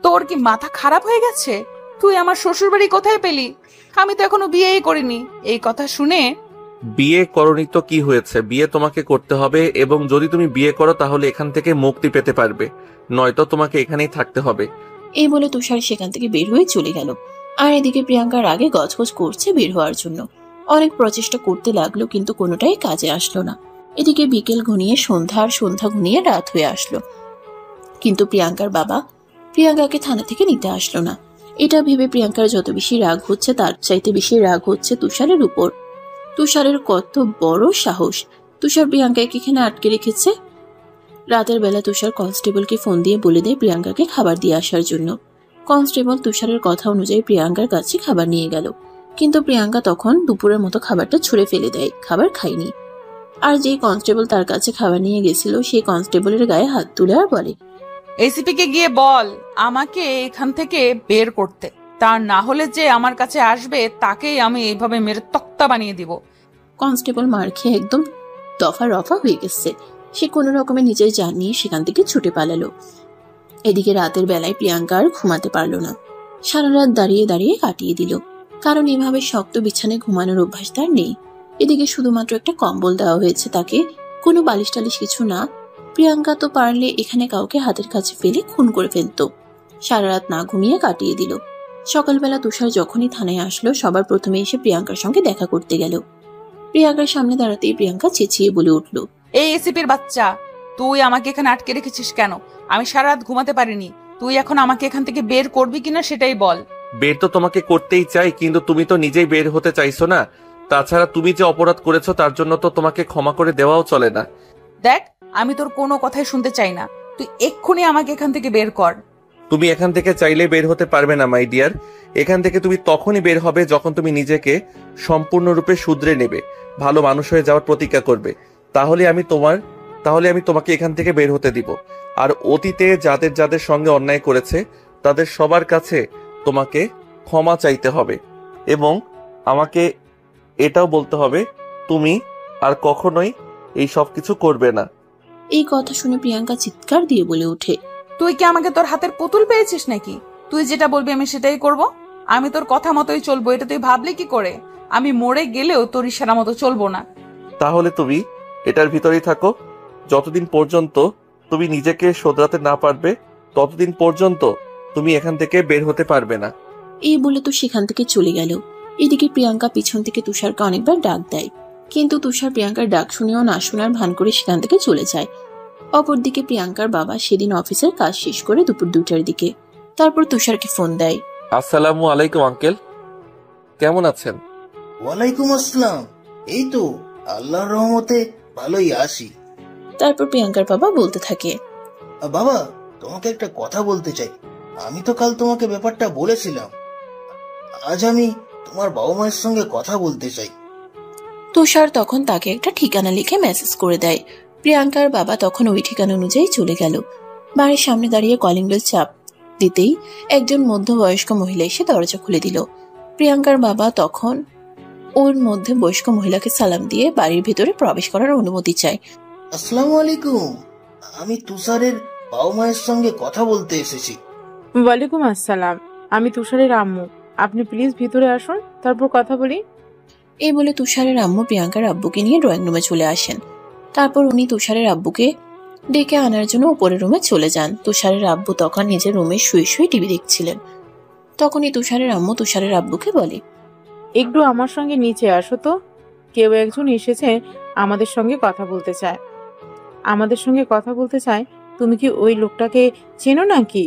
তোর কি মাথা খারাপ হয়ে গেছে? তুই আমার শ্বশুর বাড়ি কোথায় পেলি? আমি তো এখনো বিয়েই করিনি। এই কথা শুনে, বিয়ে করনি তো কি হয়েছে, বিয়ে তোমাকে করতে হবে, এবং যদি তুমি বিয়ে করো তাহলে এখান থেকে মুক্তি পেতে পারবে, নয়তো তোমাকে এখানেই থাকতে হবে। এই বলে তুষার সেখান থেকে বের হয়ে চলে গেল। আর এদিকে প্রিয়াঙ্কার আগে গজগজ করছে বের হওয়ার জন্য। অনেক প্রচেষ্টা করতে লাগলো কিন্তু কোনোটাই কাজে আসলো না। এদিকে বিকেল ঘনিয়ে সন্ধ্যা, আর সন্ধ্যা ঘনিয়ে রাত হয়ে আসলো, কিন্তু প্রিয়াঙ্কার বাবা প্রিয়াঙ্কাকে থানা থেকে নিতে আসলো না। এটা ভেবে প্রিয়াঙ্কার যত বেশি রাগ হচ্ছে তার চাইতে বেশি রাগ হচ্ছে তুষারের উপর। তুষারের কত বড় সাহস, তুষার প্রিয়াঙ্কাকে এখানে আটকে রেখেছে। রাতের বেলা তুষার কনস্টেবলকে ফোন দিয়ে বলে দেয় প্রিয়াঙ্কাকে খাবার দিয়ে আসার জন্য। কনস্টেবল তুষারের কথা অনুযায়ী প্রিয়াঙ্কার কাছে খাবার নিয়ে গেল, কিন্তু প্রিয়াঙ্কা তখন দুপুরের মতো খাবারটা ছুঁড়ে ফেলে দেয়, খাবার খায়নি। আর যে কনস্টেবল তার কাছে খাবার নিয়ে গেছিল সেই কনস্টেবলের গায়ে হাত তুলে আর বলে, এসিপি কে গিয়ে বল আমাকে এখান থেকে বের করতে, তা না হলে যে আমার কাছে আসবে তাকেই আমি এইভাবে মেরে তক্তা বানিয়ে দিব। কনস্টেবল মার খেয়ে একদম দফা রফা হয়ে গেছে। সে কোনো রকমে নিজের জান নিয়ে সেখান থেকে ছুটে পালালো। এদিকে রাতের বেলায় প্রিয়াঙ্কা আর ঘুমাতে পারল না, সারা রাত দাঁড়িয়ে দাঁড়িয়ে কাটিয়ে দিল, কারণ এভাবে শক্ত বিছানায় ঘুমানোর অভ্যাস তার নেই। এদিকে শুধুমাত্র একটা কম্বল দেওয়া হয়েছে তাকে, কোনো বালিশ টালিশ কিছু না। প্রিয়াঙ্কা তো পারলে এখানে কাউকে হাতের কাছে ফেলে খুন করে ফেলতো। সারা রাত না ঘুমিয়ে কাটিয়ে দিল। সকালবেলা তুষার যখনই থানায় আসলো সবার প্রথমে এসে প্রিয়াঙ্কার সঙ্গে দেখা করতে গেল। প্রিয়াঙ্কার সামনে দাঁড়াতেই প্রিয়াঙ্কা চেঁচিয়ে বলে উঠল, এই এসিপির বাচ্চা, তুই আমাকে এখানে আটকে রেখেছিস কেন? আমি সারা রাত ঘুমাতে পারিনি। তুই এখন আমাকে এখান থেকে বের করবি কিনা সেটাই বল। বের তো তোমাকে করতেই চাই, কিন্তু তুমি তো নিজেই বের হতে চাইছো না। তাছাড়া তুমি যে অপরাধ করেছো তার জন্য তো তোমাকে ক্ষমা করে দেওয়াও চলে না। দেখ, আমি তোর কোনো কথাই শুনতে চাই না। তুই এক্ষুনি আমাকে এখান থেকে বের কর। তুমি এখান থেকে চাইলে বের হতে পারবে না মাই ডিয়ার। এখান থেকে তুমি তখনই বের হবে যখন তুমি নিজেকে সম্পূর্ণরূপে শুধরে নেবে, ভালো মানুষ হয়ে যাওয়ার প্রতিজ্ঞা করবে। তাহলে আমি তোমাকে এখান থেকে বের হতে দিব। আর অতীতে যাদের যাদের সঙ্গে অন্যায় করেছে তাদের সবার কাছে তোমাকে ক্ষমা চাইতে হবে, এবং আমাকে এটাও বলতে হবে তুমি আর কখনোই এই সব কিছু করবে না। এই কথা শুনে প্রিয়াঙ্কা চিৎকার দিয়ে বলে ওঠে, তুই কি আমাকে তোর হাতের পুতুল পেয়েছিস নাকি? তুই যেটা বলবি আমি সেটাই করব। আমি তোর কথা মতোই চলবো, এটা তুই ভাবলি কি করে? আমি মরে গেলেও তোর ইশারা মতো চলবো না। তাহলে তুমি এটার ভিতরেই থাকো। যতদিন পর্যন্ত তুমি নিজেকে শোধরাতে না পারবে ততদিন পর্যন্ত তুমি এখান থেকে বের হতে পারবে না। এই বলে তো সেখান থেকে চলে গেল। এদিকে প্রিয়াঙ্কা পিছন থেকে তুষারকে অনেকবার ডাক দেয়, কিন্তু তুষার প্রিয়াঙ্কার ডাক শুনেও না শোনার ভান করে সেখান থেকে চলে যায়। অপরদিকে প্রিয়াঙ্কার বাবা সেদিন অফিসের কাজ শেষ করে দুপুর 2টার দিকে তারপর তুষারকে ফোন দেয়। আসসালামু আলাইকুম আঙ্কেল, কেমন আছেন? ওয়ালাইকুম আসসালাম। এই তো আল্লাহর রহমতে ভালোই আছি। তারপর প্রিয়াঙ্কার বাবা বলতে থাকে, বাবা তোমাকে একটা কথা বলতে চাই। আমি তো কাল তোমাকে ব্যাপারটা বলেছিলাম। আজ আমি তোমার বাবা মায়ের সঙ্গে কথা বলতে চাই। তুষার তখন তাকে একটা ঠিকানা লিখে মেসেজ করে দেয়। প্রিয়াঙ্কার বাবা তখন ওই ঠিকানা অনুযায়ী চলে গেল। বাড়ির সামনে দাঁড়িয়ে কলিং বেল চাপ দিতেই একজন মধ্যবয়স্ক মহিলা এসে দরজা খুলে দিল। প্রিয়াঙ্কার বাবা তখন ওর মধ্যে বয়স্ক মহিলাকে সালাম দিয়ে বাড়ির ভেতরে প্রবেশ করার অনুমতি চায়। আসসালামু আলাইকুম, আমি তুষারের বাবা মায়ের সঙ্গে কথা বলতে এসেছি। ওয়ালাইকুম আসসালাম, আমি তুষারের আম্মু। আপনি প্লিজ ভিতরে আসুন, তারপর কথা বলি। এই বলে তুষারের আম্মু প্রিয়াঙ্কার আব্বুকে নিয়ে ড্রয়িং রুমে চলে আসেন। তারপর উনি তুষারের আব্বুকে ডেকে আনার জন্য উপরের রুমে চলে যান। তুষারের আব্বু তখন নিজের রুমে শুয়ে শুয়ে টিভি দেখছিলেন। তখনই তুষারের আম্মু তুষারের আব্বুকে বলে, একটু আমার সঙ্গে নিচে আসো তো, কেউ একজন এসেছে আমাদের সঙ্গে কথা বলতে চায়। আমাদের সঙ্গে কথা বলতে চায়। তুমি কি ওই লোকটাকে চেনো নাকি?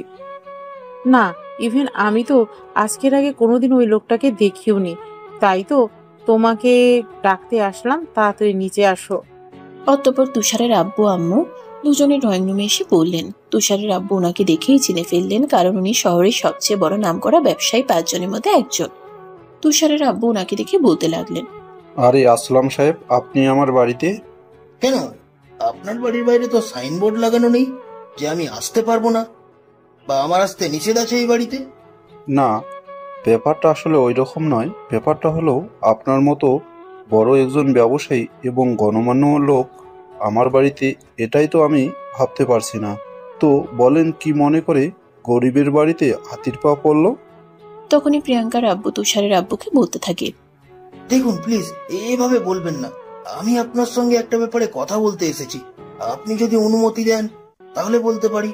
না, ইভেন আমি তো আজকের আগে কোনোদিন ওই লোকটাকে দেখিওনি, তাই তো তোমাকে ডাকতে আসলাম, তাড়াতাড়ি নিচে আসো। অতঃপর তুষারের আব্বু আম্মু দুজনে ড্রয়িং রুমে এসে বললেন। তুষারের আব্বু ওনাকে দেখেই চিনে ফেললেন, কারণ উনি শহরের সবচেয়ে বড় নামকরা ব্যবসায়ী 5 জনের মধ্যে একজন। তুষারের আব্বু ওনাকে দেখে বলতে লাগলেন, আরে আসলাম সাহেব, আপনি আমার বাড়িতে? কেন, আপনার বাড়ির বাইরে তো সাইনবোর্ড লাগানো নেই যে আমি আসতে পারবো না বা আমার আসতে নিষেধ আছে এই বাড়িতে? না, ব্যাপারটা আসলে ওই রকম নয়। ব্যাপারটা হলো আপনার মতো বড় একজন ব্যবসায়ী এবং গণমান্য লোক আমার বাড়িতে, এটাই তো আমি ভাবতে পারছি না। তো বলেন, কি মনে করে গরিবের বাড়িতে হাতির পা পড়ল? তখনই প্রিয়াঙ্কার আব্বু তুষারের আব্বুকে বলতে থাকে, দেখুন প্লিজ এভাবে বলবেন না। আমি আপনার সঙ্গে একটা ব্যাপারে কথা বলতে এসেছি। আপনি যদি অনুমতি দেন তাহলে বলতে পারি।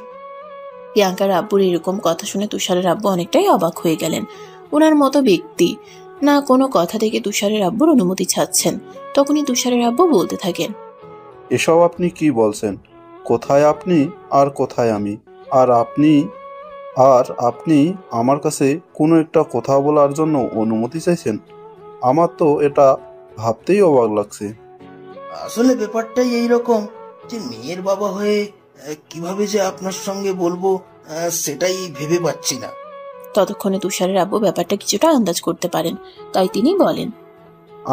প্রিয়াঙ্কার আব্বুর এরকম কথা শুনে তুষারের আব্বু অনেকটাই অবাক হয়ে গেলেন। ওনার মতো ব্যক্তি না কোনো কথা থেকে তুষারের আব্বুর অনুমতি চাচ্ছেন। তখনই তুষারের আব্বু বলতে থাকেন, এসব আপনি কি বলছেন? কোথায় আপনি আর কোথায় আমি? আর আপনি আমার কাছে কোনো একটা কথা বলার জন্য অনুমতি চাইছেন? আমার তো এটা ভাবতেই অবাক লাগছে। আসলে ব্যাপারটাই এইরকম যে মেয়ের বাবা হয়ে কিভাবে যে আপনার সঙ্গে বলবো সেটাই ভেবে পাচ্ছি না। ততক্ষণে তুষারের আব্বু ব্যাপারটা কিছুটা আন্দাজ করতে পারেন, তাই তিনি বলেন,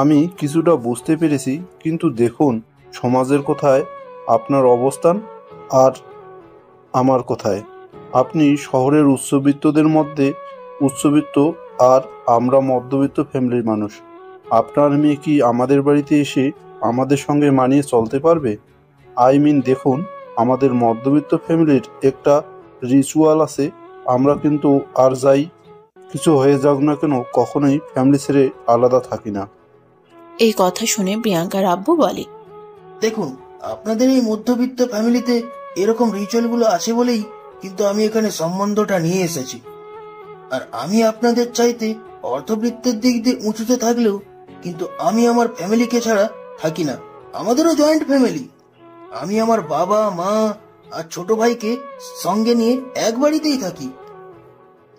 আমি কিছুটা বুঝতে পেরেছি, কিন্তু দেখুন সমাজের কোথায় আপনার অবস্থান আর আমার কোথায়। আপনি শহরের উচ্চবিত্তদের মধ্যে উচ্চবিত্ত আর আমরা মধ্যবিত্ত ফ্যামিলির মানুষ। আপনার মেয়ে কি আমাদের বাড়িতে এসে আমাদের সঙ্গে মানিয়ে চলতে পারবে? দেখুন, আমাদের মধ্যবিত্ত ফ্যামিলির একটা রিচুয়াল আছে। আমরা কিন্তু আর যাই কিছু হয়ে যাক না কেন, কখনোই ফ্যামিলি ছেড়ে আলাদা থাকি না। এই কথা শুনে প্রিয়াঙ্কার আব্বু বলে, দেখুন আপনাদের এই মধ্যবিত্ত ফ্যামিলিতে এরকম রিচুয়াল গুলো আছে বলেই কিন্তু আমি এখানে সম্বন্ধটা নিয়ে এসেছি। আর আমি আপনাদের চাইতে অর্থবৃত্তের দিক দিয়ে উঁচুতে থাকলেও কিন্তু আমি আমার ফ্যামিলিকে ছাড়া থাকি না। আমাদেরও জয়েন্ট ফ্যামিলি। আমি আমার বাবা মা আর ছোট ভাইকে সঙ্গে নিয়ে এক বাড়িতেই থাকি।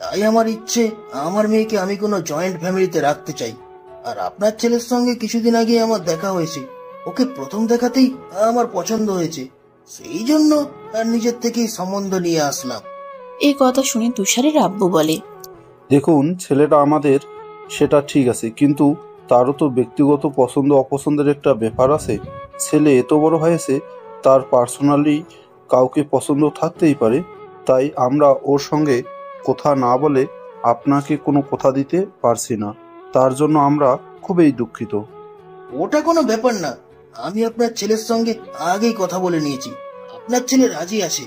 তাই আমার ইচ্ছে আমার মেয়েকে আমি কোনো জয়েন্ট ফ্যামিলিতে রাখতে চাই। আর আপনার ছেলের সঙ্গে কিছুদিন আগে আমার দেখা হয়েছে, ওকে প্রথম দেখাতেই আমার পছন্দ হয়েছে, সেই জন্য আর নিজের থেকেই সম্বন্ধ নিয়ে আসলাম। এই কথা শুনে তুষারের আব্বু বলে, দেখুন ছেলেটা আমাদের, সেটা ঠিক আছে, কিন্তু তারও তো ব্যক্তিগত পছন্দ অপছন্দের একটা ব্যাপার আছে। ছেলে এত বড় হয়েছে, তার পার্সোনালি কাউকে পছন্দ থাকতেই পারে। তাই আমরা ওর সঙ্গে কথা না বলে আপনাকে কোনো কথা দিতে পারছি না। তার জন্য আমরা খুবই দুঃখিত। ওটা কোনো ব্যাপার না, আমি আপনার ছেলের সঙ্গে আগেই কথা বলে নিয়েছি। আপনার ছেলে রাজি আছে,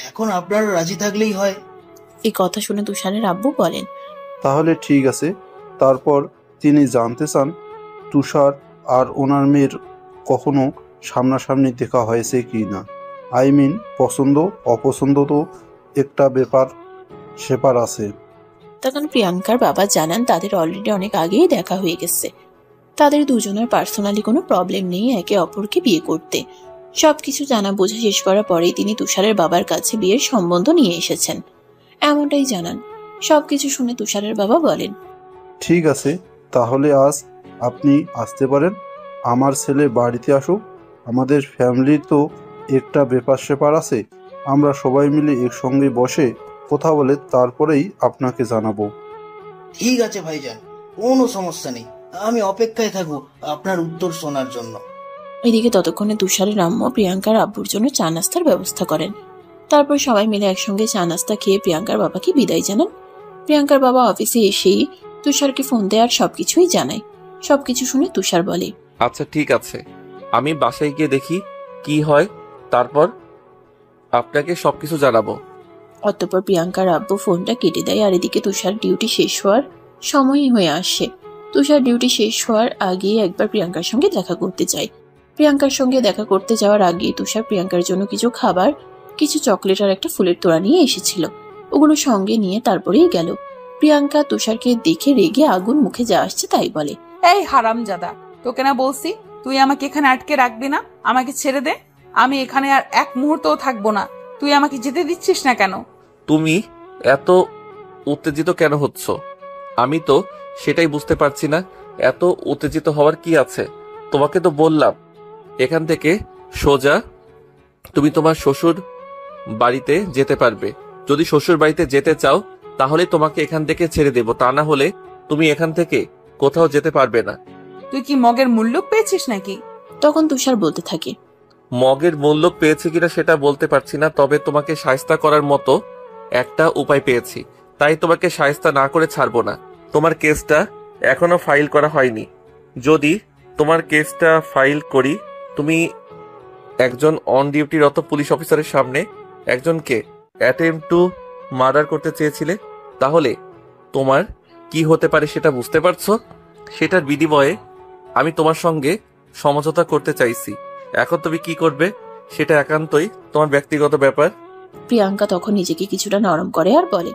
এখন আপনারা রাজি থাকলেই হয়। এই কথা শুনে তুষারের আব্বু বলেন, তাহলে ঠিক আছে। তারপর তিনি জানতে চান তুষার আর ওনার মেয়ের কখনো সামনাসামনি দেখা হয়েছে কি না। আই মিন পছন্দ অপছন্দ তো একটা ব্যাপার সেপার আছে। তখন প্রিয়াঙ্কার বাবা জানান তাদের অলরেডি অনেক আগেই দেখা হয়ে গেছে। তাদের দুজনের পার্সোনালি কোনো প্রবলেম নেই একে অপরকে বিয়ে করতে। সবকিছু জানা বোঝা শেষ করার পরেই তিনি তুষারের বাবার কাছে বিয়ের সম্বন্ধ নিয়ে এসেছেন, এমনটাই জানান। সবকিছু শুনে তুষারের বাবা বলেন, ঠিক আছে, তাহলে আজ আপনি আসতে পারেন। আমার ছেলে বাড়িতে আসুক। আমাদের ফ্যামিলির তো একটা ব্যাপার সেপার আছে, আমরা সবাই মিলে একসঙ্গে বসে কথা বলে তারপরেই আপনাকে জানাবো। ঠিক আছে ভাইজান, কোনো সমস্যা নেই, আমি অপেক্ষায় থাকবো আপনার উত্তর শোনার জন্য। এদিকে ততক্ষণে তুষারের আম্মু প্রিয়াঙ্কার আব্বুর জন্য চা নাস্তার ব্যবস্থা করেন। তারপর সবাই মিলে একসঙ্গে চা নাস্তা খেয়ে প্রিয়াঙ্কার বাবাকে বিদায় জানান। প্রিয়াঙ্কার বাবা অফিসে এসেই তুষারকে ফোন দেয় আর সবকিছুই জানায়। সবকিছু শুনে তুষার বলে, আচ্ছা ঠিক আছে, আমি বাসায় গিয়ে দেখি কি হয়, তারপর আপনাকে সবকিছু জানাবো। অতঃপর প্রিয়াঙ্কার আব্বু ফোনটা কেটে দেয়। আর এদিকে তুষার ডিউটি শেষ হওয়ার সময়ই হয়ে আসে। তুষার ডিউটি শেষ হওয়ার আগেই একবার প্রিয়াঙ্কার সঙ্গে দেখা করতে যায়। প্রিয়াঙ্কার সঙ্গে দেখা করতে যাওয়ার আগে তুষার প্রিয়াঙ্কার জন্য কিছু খাবার, কিছু চকলেট আর একটা ফুলের তোড়া নিয়ে এসেছিল। ওগুলো সঙ্গে নিয়ে তারপরেই গেল। প্রিয়াঙ্কা তুষারকে দেখে রেগে আগুন মুখে যা আসছে তাই বলে, এই হারামজাদা, তোকে না বলছি তুই আমাকে এখানে আটকে রাখবি না, আমাকে ছেড়ে দে। আমি এখানে আর এক মুহূর্তও থাকবো না। তুই আমাকে যেতে দিচ্ছিস না কেন? তুমি এত উত্তেজিত কেন হচ্ছ? আমি তো সেটাই বুঝতে পারছি না, এত উত্তেজিত হওয়ার কি আছে? তোমাকে তো বললাম এখান থেকে সোজা তুমি তোমার শ্বশুর বাড়িতে যেতে পারবে। যদি শ্বশুর বাড়িতে যেতে চাও তাহলে তোমাকে এখান থেকে ছেড়ে দেব, তা না হলে তুমি এখান থেকে কোথাও যেতে পারবে না। তুই কি মগের মূল্য পেয়েছিস নাকি? তখন তুষার বলতে থাকে, মগের মূল্য পেয়েছি কিনা সেটা বলতে পারছি না, তবে তোমাকে শায়েস্তা করার মতো একটা উপায় পেয়েছি, তাই তোমাকে শায়েস্তা না করে ছাড়বো না। তোমার কেসটা এখনো ফাইল করা হয়নি। যদি তোমার কেসটা ফাইল করি, তুমি একজন অন ডিউটিরত পুলিশ অফিসারের সামনে একজনকে অ্যাটেম্পট টু মার্ডার করতে চেয়েছিলে, তাহলে তোমার কি হতে পারে সেটা বুঝতে পারছো? সেটার বিনিময়ে আমি তোমার সঙ্গে সমঝোতা করতে চাইছি। এখন তুমি কি করবে সেটা একান্তই তোমার ব্যক্তিগত ব্যাপার। প্রিয়াঙ্কা তখন নিজেকে কিছুটা নরম করে আর বলে,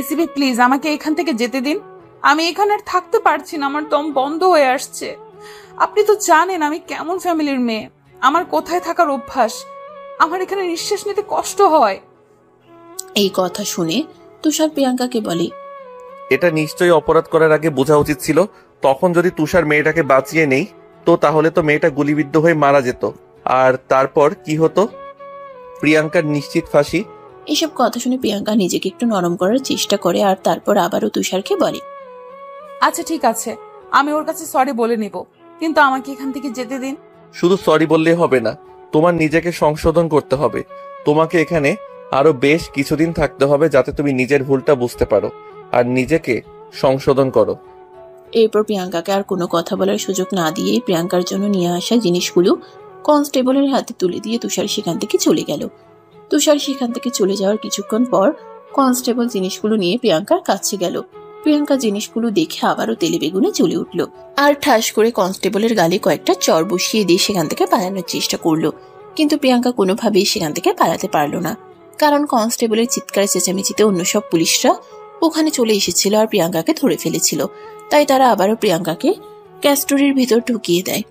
এসিবি প্লিজ আমাকে এখান থেকে যেতে দিন। আমি এখানে আর থাকতে পারছি না, আমার দম বন্ধ হয়ে আসছে। আপনি তো জানেন আমি কেমন ফ্যামিলির মেয়ে, আমার কোথায় থাকার অভ্যাস, আমার এখানে নিঃশ্বাস নিতে কষ্ট হয়। এই কথা শুনে তুষার প্রিয়াঙ্কাকে বলে, এটা নিশ্চয়ই অপরাধ করার আগে বোঝা উচিত ছিল। তখন যদি তুষার মেয়েটাকে বাঁচিয়ে নেই তো তাহলে তো মেয়েটা গুলিবিদ্ধ হয়ে মারা যেত, আর তারপর কি হতো? প্রিয়াঙ্কার নিশ্চিত ফাঁসি। এসব কথা শুনে প্রিয়াঙ্কা নিজেকে একটু নরম করার চেষ্টা করে আর তারপর আবারও তুষারকে বলে, আচ্ছা ঠিক আছে, আমি ওর কাছে সরি বলে নিব, কিন্তু আমাকে এখান থেকে যেতে দিন। শুধু সরি বললে হবে না, তোমার নিজেকে সংশোধন করতে হবে। তোমাকে এখানে আরো বেশ কিছুদিন থাকতে হবে যাতে তুমি নিজের ভুলটা বুঝতে পারো আর নিজেকে সংশোধন করো। এরপর প্রিয়াঙ্কাকে আর কোনো কথা বলার সুযোগ না দিয়ে প্রিয়াঙ্কার জন্য নিয়ে আসা জিনিসগুলো কনস্টেবলের হাতে তুলে দিয়ে তুষার সেখান থেকে চলে গেল। তুষার সেখান থেকে চলে যাওয়ার কিছুক্ষণ পর কনস্টেবল জিনিসগুলো নিয়ে প্রিয়াঙ্কার কাছে গেল। প্রিয়াঙ্কা জিনিসগুলো দেখে আবারও তেলে বেগুনে জ্বলে উঠল আর ঠাস করে কনস্টেবলের গালে কয়েকটা চর বসিয়ে দিয়ে সেখান থেকে পালানোর চেষ্টা করলো। কিন্তু প্রিয়াঙ্কা কোনোভাবেই সেখান থেকে পালাতে পারলো না, কারণ কনস্টেবলের চিৎকার চেঁচামেচিতে অন্য সব পুলিশরা ওখানে চলে এসেছিল আর প্রিয়াঙ্কাকে ধরে ফেলেছিল। তাই তারা আবারও প্রিয়াঙ্কাকে ক্যাস্টরির ভিতর ঢুকিয়ে দেয়।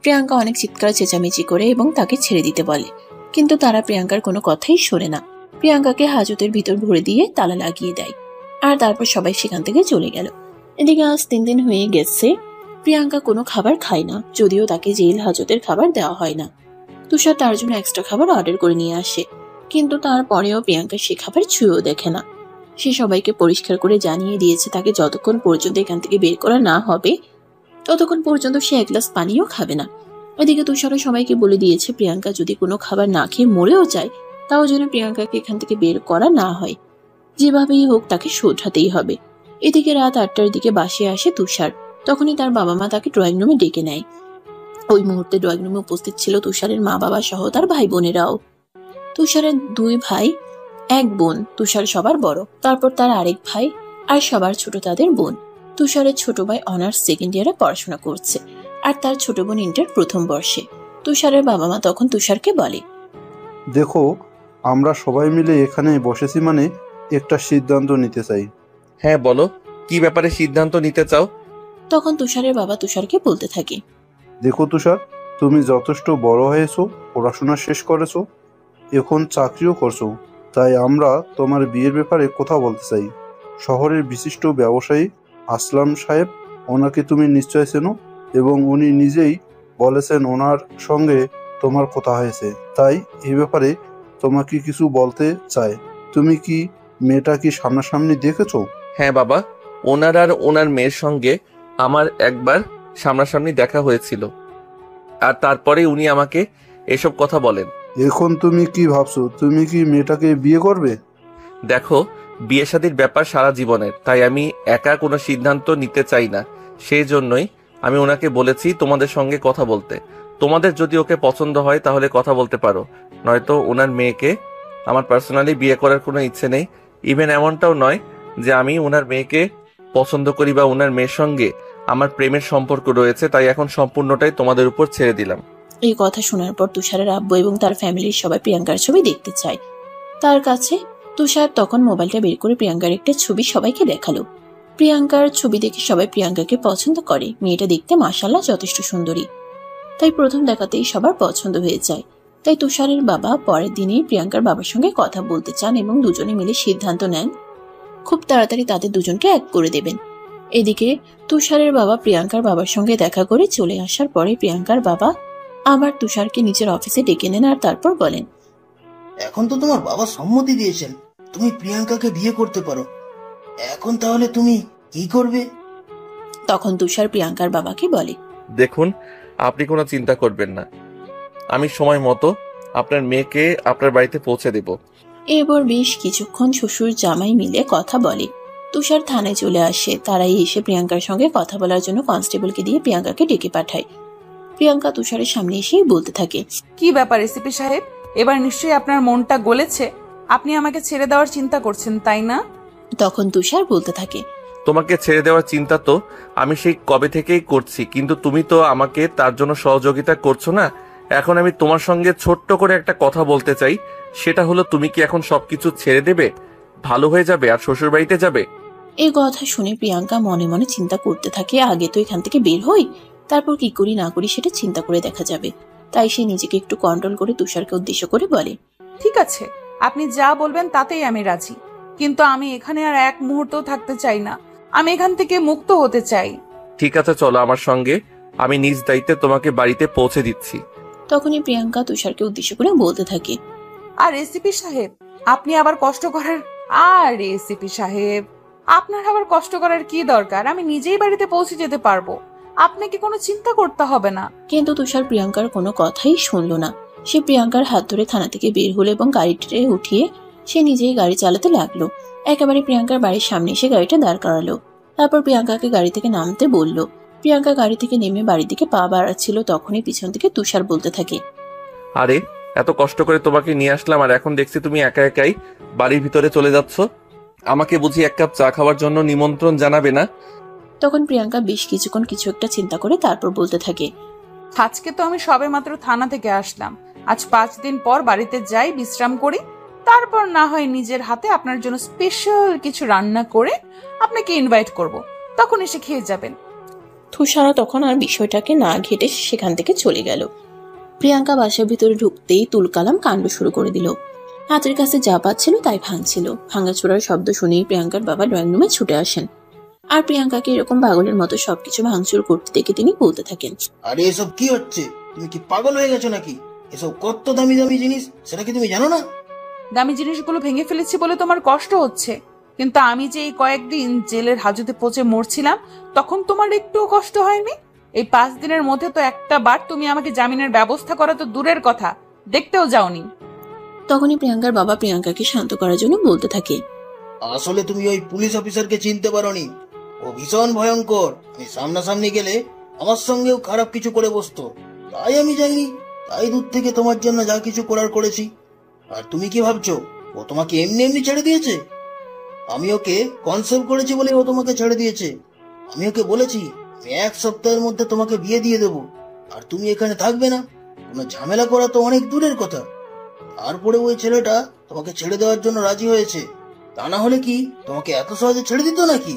প্রিয়াঙ্কা অনেক চিৎকার চেঁচামেচি করে এবং তাকে ছেড়ে দিতে বলে, কিন্তু তারা প্রিয়াঙ্কার কোনো কথাই শোনে না। প্রিয়াঙ্কাকে হাজতের ভিতর ভরে দিয়ে তালা লাগিয়ে দেয় আর তারপর সবাই সেখান থেকে চলে গেল। এদিকে আজ 3 দিন হয়ে গেছে প্রিয়াঙ্কা কোনো খাবার খায় না, যদিও তাকে জেল হাজতের খাবার দেওয়া হয় না। তুষার তার জন্য এক্সট্রা খাবার অর্ডার করে নিয়ে আসে, কিন্তু তারপরেও প্রিয়াঙ্কা সে খাবার ছুঁয়েও দেখে না। সে সবাইকে পরিষ্কার করে জানিয়ে দিয়েছে তাকে যতক্ষণ পর্যন্ত এখান থেকে বের করা না হবে ততক্ষণ পর্যন্ত সে এক গ্লাস পানিও খাবে না। এদিকে তুষারও সবাইকে বলে দিয়েছে প্রিয়াঙ্কা যদি কোনো খাবার না খেয়ে মরেও যায় তাও যেন প্রিয়াঙ্কাকে এখান থেকে বের করা না হয়, যেভাবেই হোক তাকে শোধরাতেই হবে। এদিকে রাত 8টার দিকে বাসায় আসে তুষার। তখনই তার বাবা মা তাকে ড্রয়িং রুমে ডেকে নেয়। ওই মুহূর্তে ড্রয়িং রুমে উপস্থিত ছিল তুষারের মা বাবা সহ তার ভাই বোনেরাও। তুষারের 2 ভাই 1 বোন, তুষার সবার বড়, তারপর তার আরেক ভাই আর সবার ছোট তাদের বোন। তুষারের ছোট ভাই অনার্স 2nd ইয়ারে পড়াশোনা করছে আর তার ছোট বোন ইন্টার 1ম বর্ষে। তুষারের বাবা মা তখন তুষারকে বলে, দেখো, আমরা সবাই মিলে এখানে বসেছি মানে একটা সিদ্ধান্ত নিতে চাই। হ্যাঁ বলো, কি ব্যাপারে সিদ্ধান্ত নিতে চাও? তখন তুষারের বাবা তুষারকে বলতে থাকে, দেখো তুষার, তুমি যথেষ্ট বড় হয়েছো, পড়াশোনা শেষ করেছো, এখন চাকরিও করছো, তাই আমরা তোমার বিয়ের ব্যাপারে কথা বলতে চাই। শহরের বিশিষ্ট ব্যবসায়ী আসলাম সাহেব, ওনাকে তুমি নিশ্চয় চেনো, এবং উনি নিজেই বলেছেন ওনার সঙ্গে তোমার কথা হয়েছে, তাই এই ব্যাপারে তোমাকে কিছু বলতে চায়। তুমি কি মেয়েটা কি সামনাসামনি দেখেছো? হ্যাঁ বাবা, ওনার আর ওনার মেয়ের সঙ্গে আমার একবার সামনাসামনি দেখা হয়েছিল, আর তারপরে উনি আমাকে এসব কথা বলেন। এখন তুমি কি ভাবছো? তুমি কি মেয়েটাকে বিয়ে করবে? দেখো, বিয়ে শাদীর ব্যাপার সারা জীবনের, তাই আমি একা কোনো সিদ্ধান্ত নিতে চাই না। সেই জন্যই আমি ওনাকে বলেছি তোমাদের সঙ্গে কথা বলতে। তোমাদের যদি ওকে পছন্দ হয় তাহলে কথা বলতে পারো, নয়তো ওনার মেয়েকে আমার পার্সোনালি বিয়ে করার কোনো ইচ্ছে নেই। ইভেন এমনটাও নয় যে আমি ওনার মেয়েকে পছন্দ করি বা ওনার মেয়ের সঙ্গে আমার প্রেমের সম্পর্ক রয়েছে, তাই এখন সম্পূর্ণটাই তোমাদের উপর ছেড়ে দিলাম। এই কথা শোনার পর তুষারের আব্বু এবং তার ফ্যামিলির সবাই প্রিয়াঙ্কার ছবি দেখতে চায়। তার কাছে তুষার তখন মোবাইলটা বের করে প্রিয়াঙ্কার একটা ছবি সবাইকে দেখালো। প্রিয়াঙ্কার ছবি দেখে সবাই প্রিয়াঙ্কাকে পছন্দ করে। মেয়েটা দেখতে মাশাআল্লাহ যথেষ্ট সুন্দরী, তাই প্রথম দেখাতেই সবার পছন্দ হয়ে যায়। তাই তুষারের বাবা পরের দিনেই প্রিয়াঙ্কার বাবার সঙ্গে কথা বলতে চান এবং দুজনে মিলে সিদ্ধান্ত নেন খুব তাড়াতাড়ি তাদের দুজনকে এক করে দেবেন। এদিকে তুষারের বাবা প্রিয়াঙ্কার বাবার সঙ্গে দেখা করে চলে আসার পরে প্রিয়াঙ্কার বাবা আবার তুষারকে নিজের অফিসে ডেকে নেন আর তারপর বলেন, এখন তো তোমার বাবা সম্মতি দিয়েছেন, তুমি প্রিয়াঙ্কাকে বিয়ে করতে পারো। এখন তাহলে তুমি কি করবে? তখন তুষার প্রিয়াঙ্কার বাবাকে বলে, দেখুন, আপনি কোনো চিন্তা করবেন না, আমি সময় মতো আপনার মেয়েকে আপনার বাড়িতে পৌঁছে দেব। এরপর বেশ কিছুক্ষণ শ্বশুর জামাই মিলে কথা বলে। তুষার থানায় চলে আসে। তারাই এসে প্রিয়াঙ্কার সঙ্গে কথা বলার জন্য কনস্টেবলকে দিয়ে প্রিয়াঙ্কাকে ডেকে পাঠায়। প্রিয়াঙ্কা তুষারের সামনে এসেই বলতে থাকে, কি ব্যাপার এসিপি সাহেব, এবার নিশ্চয়ই আপনার মনটা গলেছে, আপনি আমাকে ছেড়ে দেওয়ার চিন্তা করছেন তাই না? তখন তুষার বলতে থাকে, তোমাকে ছেড়ে দেওয়ার চিন্তা তো আমি সেই কবে থেকেই করছি, কিন্তু তুমি তো আমাকে তার জন্য সহযোগিতা করছো না। এখন আমি তোমার সঙ্গে ছোট্ট করে একটা কথা বলতে চাই, সেটা হলো তুমি কি এখন সবকিছু ছেড়ে দেবে, ভালো হয়ে যাবে আর শ্বশুর বাড়িতে যাবে? এই কথা শুনে প্রিয়াঙ্কা মনে মনে চিন্তা করতে থাকে, আগে তো এখান থেকে বের হই, তারপর কি করি না করি সেটা চিন্তা করে দেখা যাবে। তাই সে নিজেকে একটু কন্ট্রোল করে তুষারকে উদ্দেশ্য করে বলে, ঠিক আছে, আপনি যা বলবেন তাতেই আমি রাজি, কিন্তু আমি এখানে আর এক মুহূর্ত থাকতে চাই না, আমি এখান থেকে মুক্ত হতে চাই। ঠিক আছে, চলো আমার সঙ্গে, আমি নিজ দায়িত্বে তোমাকে বাড়িতে পৌঁছে দিচ্ছি। তখনই প্রিয়াঙ্কা তুষারকে উদ্দেশ্য করে বলতে থাকে, আর এসিপি সাহেব আপনি আবার কষ্ট করার আপনার আবার কষ্ট করার কি দরকার, আমি নিজেই বাড়িতে পৌঁছে যেতে পারবো, আপনাকে কোনো চিন্তা করতে হবে না। কিন্তু তুষার প্রিয়াঙ্কার কোনো কথাই শুনলো না। সে প্রিয়াঙ্কার হাত ধরে থানা থেকে বের হলো এবং গাড়িতে উঠিয়ে সে নিজেই গাড়ি চালাতে লাগলো। একেবারে প্রিয়াঙ্কার বাড়ির সামনে এসে গাড়িটা দাঁড় করালো। তারপর প্রিয়াঙ্কাকে গাড়ি থেকে নামতে বলল। প্রিয়াঙ্কা গাড়ি থেকে নেমে বাড়ির দিকে পা বাড়াচ্ছিল, তখনই পিছন থেকে তুষার বলতে থাকে, আরে এত কষ্ট করে তোমাকে নিয়ে আসলাম আর এখন দেখছি তুমি একা একাই বাড়ির ভিতরে চলে যাচ্ছ, আমাকে বুঝি এক কাপ চা খাওয়ার জন্য নিমন্ত্রণ জানাবে না? তখন প্রিয়াঙ্কা বেশ কিছুক্ষণ কিছু একটা চিন্তা করে তারপর বলতে থাকে, আজকে তো আমি সবে মাত্র থানা থেকে আসলাম, আজ 5 দিন পর বাড়িতে যাই, বিশ্রাম করি, তারপর না হয় নিজের হাতে আপনার জন্য স্পেশাল কিছু রান্না করে আপনাকে ইনভাইট করব, তখন এসে খেয়ে যাবেন। তুষারা তখন আর বিষয়টাকে না ঘেটে সেখান থেকে চলে গেল। প্রিয়াঙ্কা বাসার ভিতরে ঢুকতেই তুলকালাম কাণ্ড শুরু করে দিল। হাতের কাছে যা পাচ্ছিল তাই ভাঙছিল। ভাঙাচোরার শব্দ শুনেই প্রিয়াঙ্কার বাবা ড্রয়িং রুমে ছুটে আসেন, আর প্রিয়াঙ্কাকে এরকম পাগলের মতো সবকিছু ভাঙচুর করতে দেখে তিনি বলতে থাকেন, আরে এসব কি হচ্ছে, তুমি কি পাগল হয়ে গেছো নাকি? এসব কত দামি দামি জিনিস, সেটা কি তুমি জানো না? দামি জিনিসগুলো ভেঙে ফেলেছি বলে তোমার কষ্ট হচ্ছে, কিন্তু আমি যে এই কয়েকদিন জেলের হাজতে পচে মরছিলাম তখন তোমার একটুও কষ্ট হয়নি? এই 5 দিনের মধ্যে তো একটা বার তুমি আমাকে জামিনের ব্যবস্থা করা তো দূরের কথা, দেখতেও যাওনি। তখনই প্রিয়াঙ্কার বাবা প্রিয়াঙ্কাকে শান্ত করার জন্য বলতে থাকে, আসলে তুমি ওই পুলিশ অফিসারকে চিনতে পারোনি, ও ভীষণ ভয়ঙ্কর। আমি সামনাসামনি গেলে আমার সঙ্গেও খারাপ কিছু করে বসতো, তাই আমি যাইনি, তাই দূর থেকে তোমার জন্য যা কিছু করার করেছি। আর তুমি কি ভাবছো ও তোমাকে এমনি এমনি ছেড়ে দিয়েছে? আমি ওকে কনসেপ্ট করেছি বলে ও তোমাকে ছেড়ে দিয়েছে। আমি ওকে বলেছি আমি 1 সপ্তাহের মধ্যে তোমাকে বিয়ে দিয়ে দেবো, আর তুমি এখানে থাকবে না, কোনো ঝামেলা করা তো অনেক দূরের কথা। তারপরে ওই ছেলেটা তোমাকে ছেড়ে দেওয়ার জন্য রাজি হয়েছে, তা না হলে কি তোমাকে এত সহজে ছেড়ে দিত নাকি?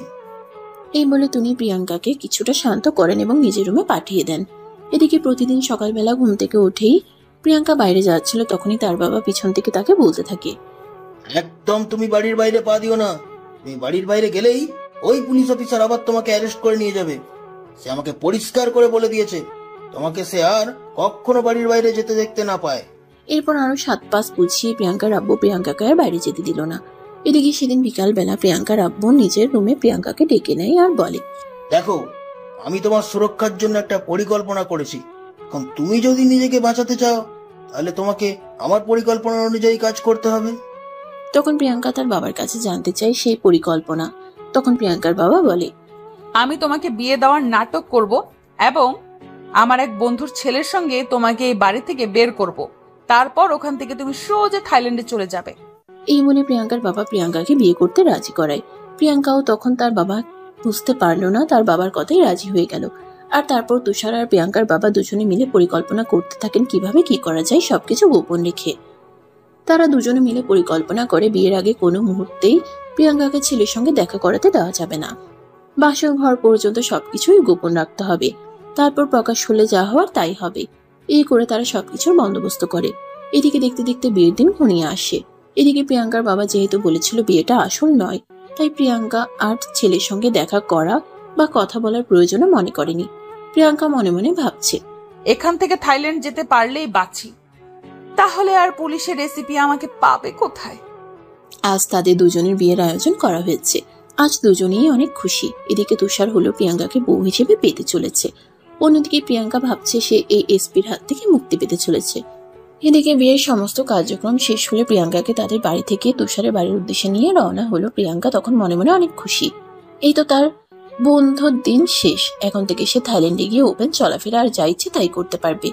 এই বলে তিনি প্রিয়াঙ্কাকে কিছুটা শান্ত করেন এবং নিজের রুমে পাঠিয়ে দেন। এদিকে প্রতিদিন সকালবেলা ঘুম থেকে উঠেই প্রিয়াঙ্কা বাইরে যাচ্ছিল, তখনই তার বাবা পিছন থেকে তাকে বলতে থাকে, একদম তুমি বাড়ির বাইরে পা দিও না। তুমি বাড়ির বাইরে গেলেই ওই পুলিশ অফিসার আবার তোমাকে অ্যারেস্ট করে নিয়ে যাবে। সে আমাকে পরিষ্কার করে বলে দিয়েছে তোমাকে সে আর কখনো বাড়ির বাইরে যেতে দেখতে না পায়। এরপর আরো 7 পাঁচ বুঝিয়ে প্রিয়াঙ্কার আব্বু প্রিয়াঙ্কাকে আর বাইরে যেতে দিল না। এদিকে সেদিন বিকাল বেলা প্রিয়াঙ্কার আব্বু নিজের রুমে প্রিয়াঙ্কাকে ডেকে নেয় আর বলে, দেখো, আমি তোমার সুরক্ষার জন্য একটা পরিকল্পনা করেছি। এখন তুমি যদি নিজেকে বাঁচাতে চাও তাহলে তোমাকে আমার পরিকল্পনা অনুযায়ী কাজ করতে হবে। তখন প্রিয়াঙ্কা তার বাবার কাছে জানতে চায় সেই পরিকল্পনা। তখন প্রিয়াঙ্কার বাবা বলে, আমি তোমাকে বিয়ে দেওয়ার নাটক করব এবং আমার এক বন্ধুর ছেলের সঙ্গে তোমাকে এই বাড়ি থেকে বের করব। তারপর ওখান থেকে তুমি সোজা থাইল্যান্ডে চলে যাবে। এই বলে প্রিয়াঙ্কার বাবা প্রিয়াঙ্কাকে বিয়ে করতে রাজি করায়। প্রিয়াঙ্কাও তখন তার বাবা বুঝতে পারলো না, তার বাবার কথাই রাজি হয়ে গেল। আর তারপর তুষার আর প্রিয়াঙ্কার বাবা দুজনে মিলে পরিকল্পনা করতে থাকেন কিভাবে কি করা যায়, সবকিছু গোপন রেখে। তারা দুজনে মিলে পরিকল্পনা করে বিয়ের আগে কোনো মুহূর্তেই প্রিয়াঙ্কাকে ছেলের সঙ্গে দেখা করাতে দেওয়া যাবে না। বাসর ঘর পর্যন্ত সবকিছুই গোপন রাখতে হবে, তারপর প্রকাশ হলে যা হওয়ার তাই হবে। এই করে তারা সবকিছুর বন্দোবস্ত করে। এদিকে দেখতে দেখতে বিয়ের দিন ঘনিয়ে আসে। এদিকে প্রিয়াঙ্কার বাবা যেহেতু বলেছিল বিয়েটা আসল নয়, তাই প্রিয়াঙ্কা আর ছেলের সঙ্গে দেখা করা বা কথা বলার প্রয়োজনও মনে করেনি। প্রিয়াঙ্কা মনে মনে ভাবছে, এখান থেকে থাইল্যান্ড যেতে পারলেই বাঁচি, তাহলে আর পুলিশের রেসিপি আমাকে পাবে কোথায়। আজ তাদের দুজনের বিয়ের আয়োজন করা হয়েছে। আজ দুজনেই অনেক খুশি। এদিকে তুষার হলো প্রিয়াঙ্কাকে বউ হিসেবে পেতে চলেছে, অন্যদিকে প্রিয়াঙ্কা ভাবছে সে এই এসপির হাত থেকে মুক্তি পেতে চলেছে। এদিকে বিয়ের সমস্ত কার্যক্রম শেষ হলে প্রিয়াঙ্কাকে তাদের বাড়ি থেকে তুষারের বাড়ির উদ্দেশ্যে নিয়ে রওনা হলো। প্রিয়াঙ্কা তখন মনে মনে অনেক খুশি। এই তো তার বন্ধুর দিন শেষ। এখন থেকে সে থাইল্যান্ডে গিয়ে ওপেন চলাফেরা আর যা ইচ্ছে তাই করতে পারবে।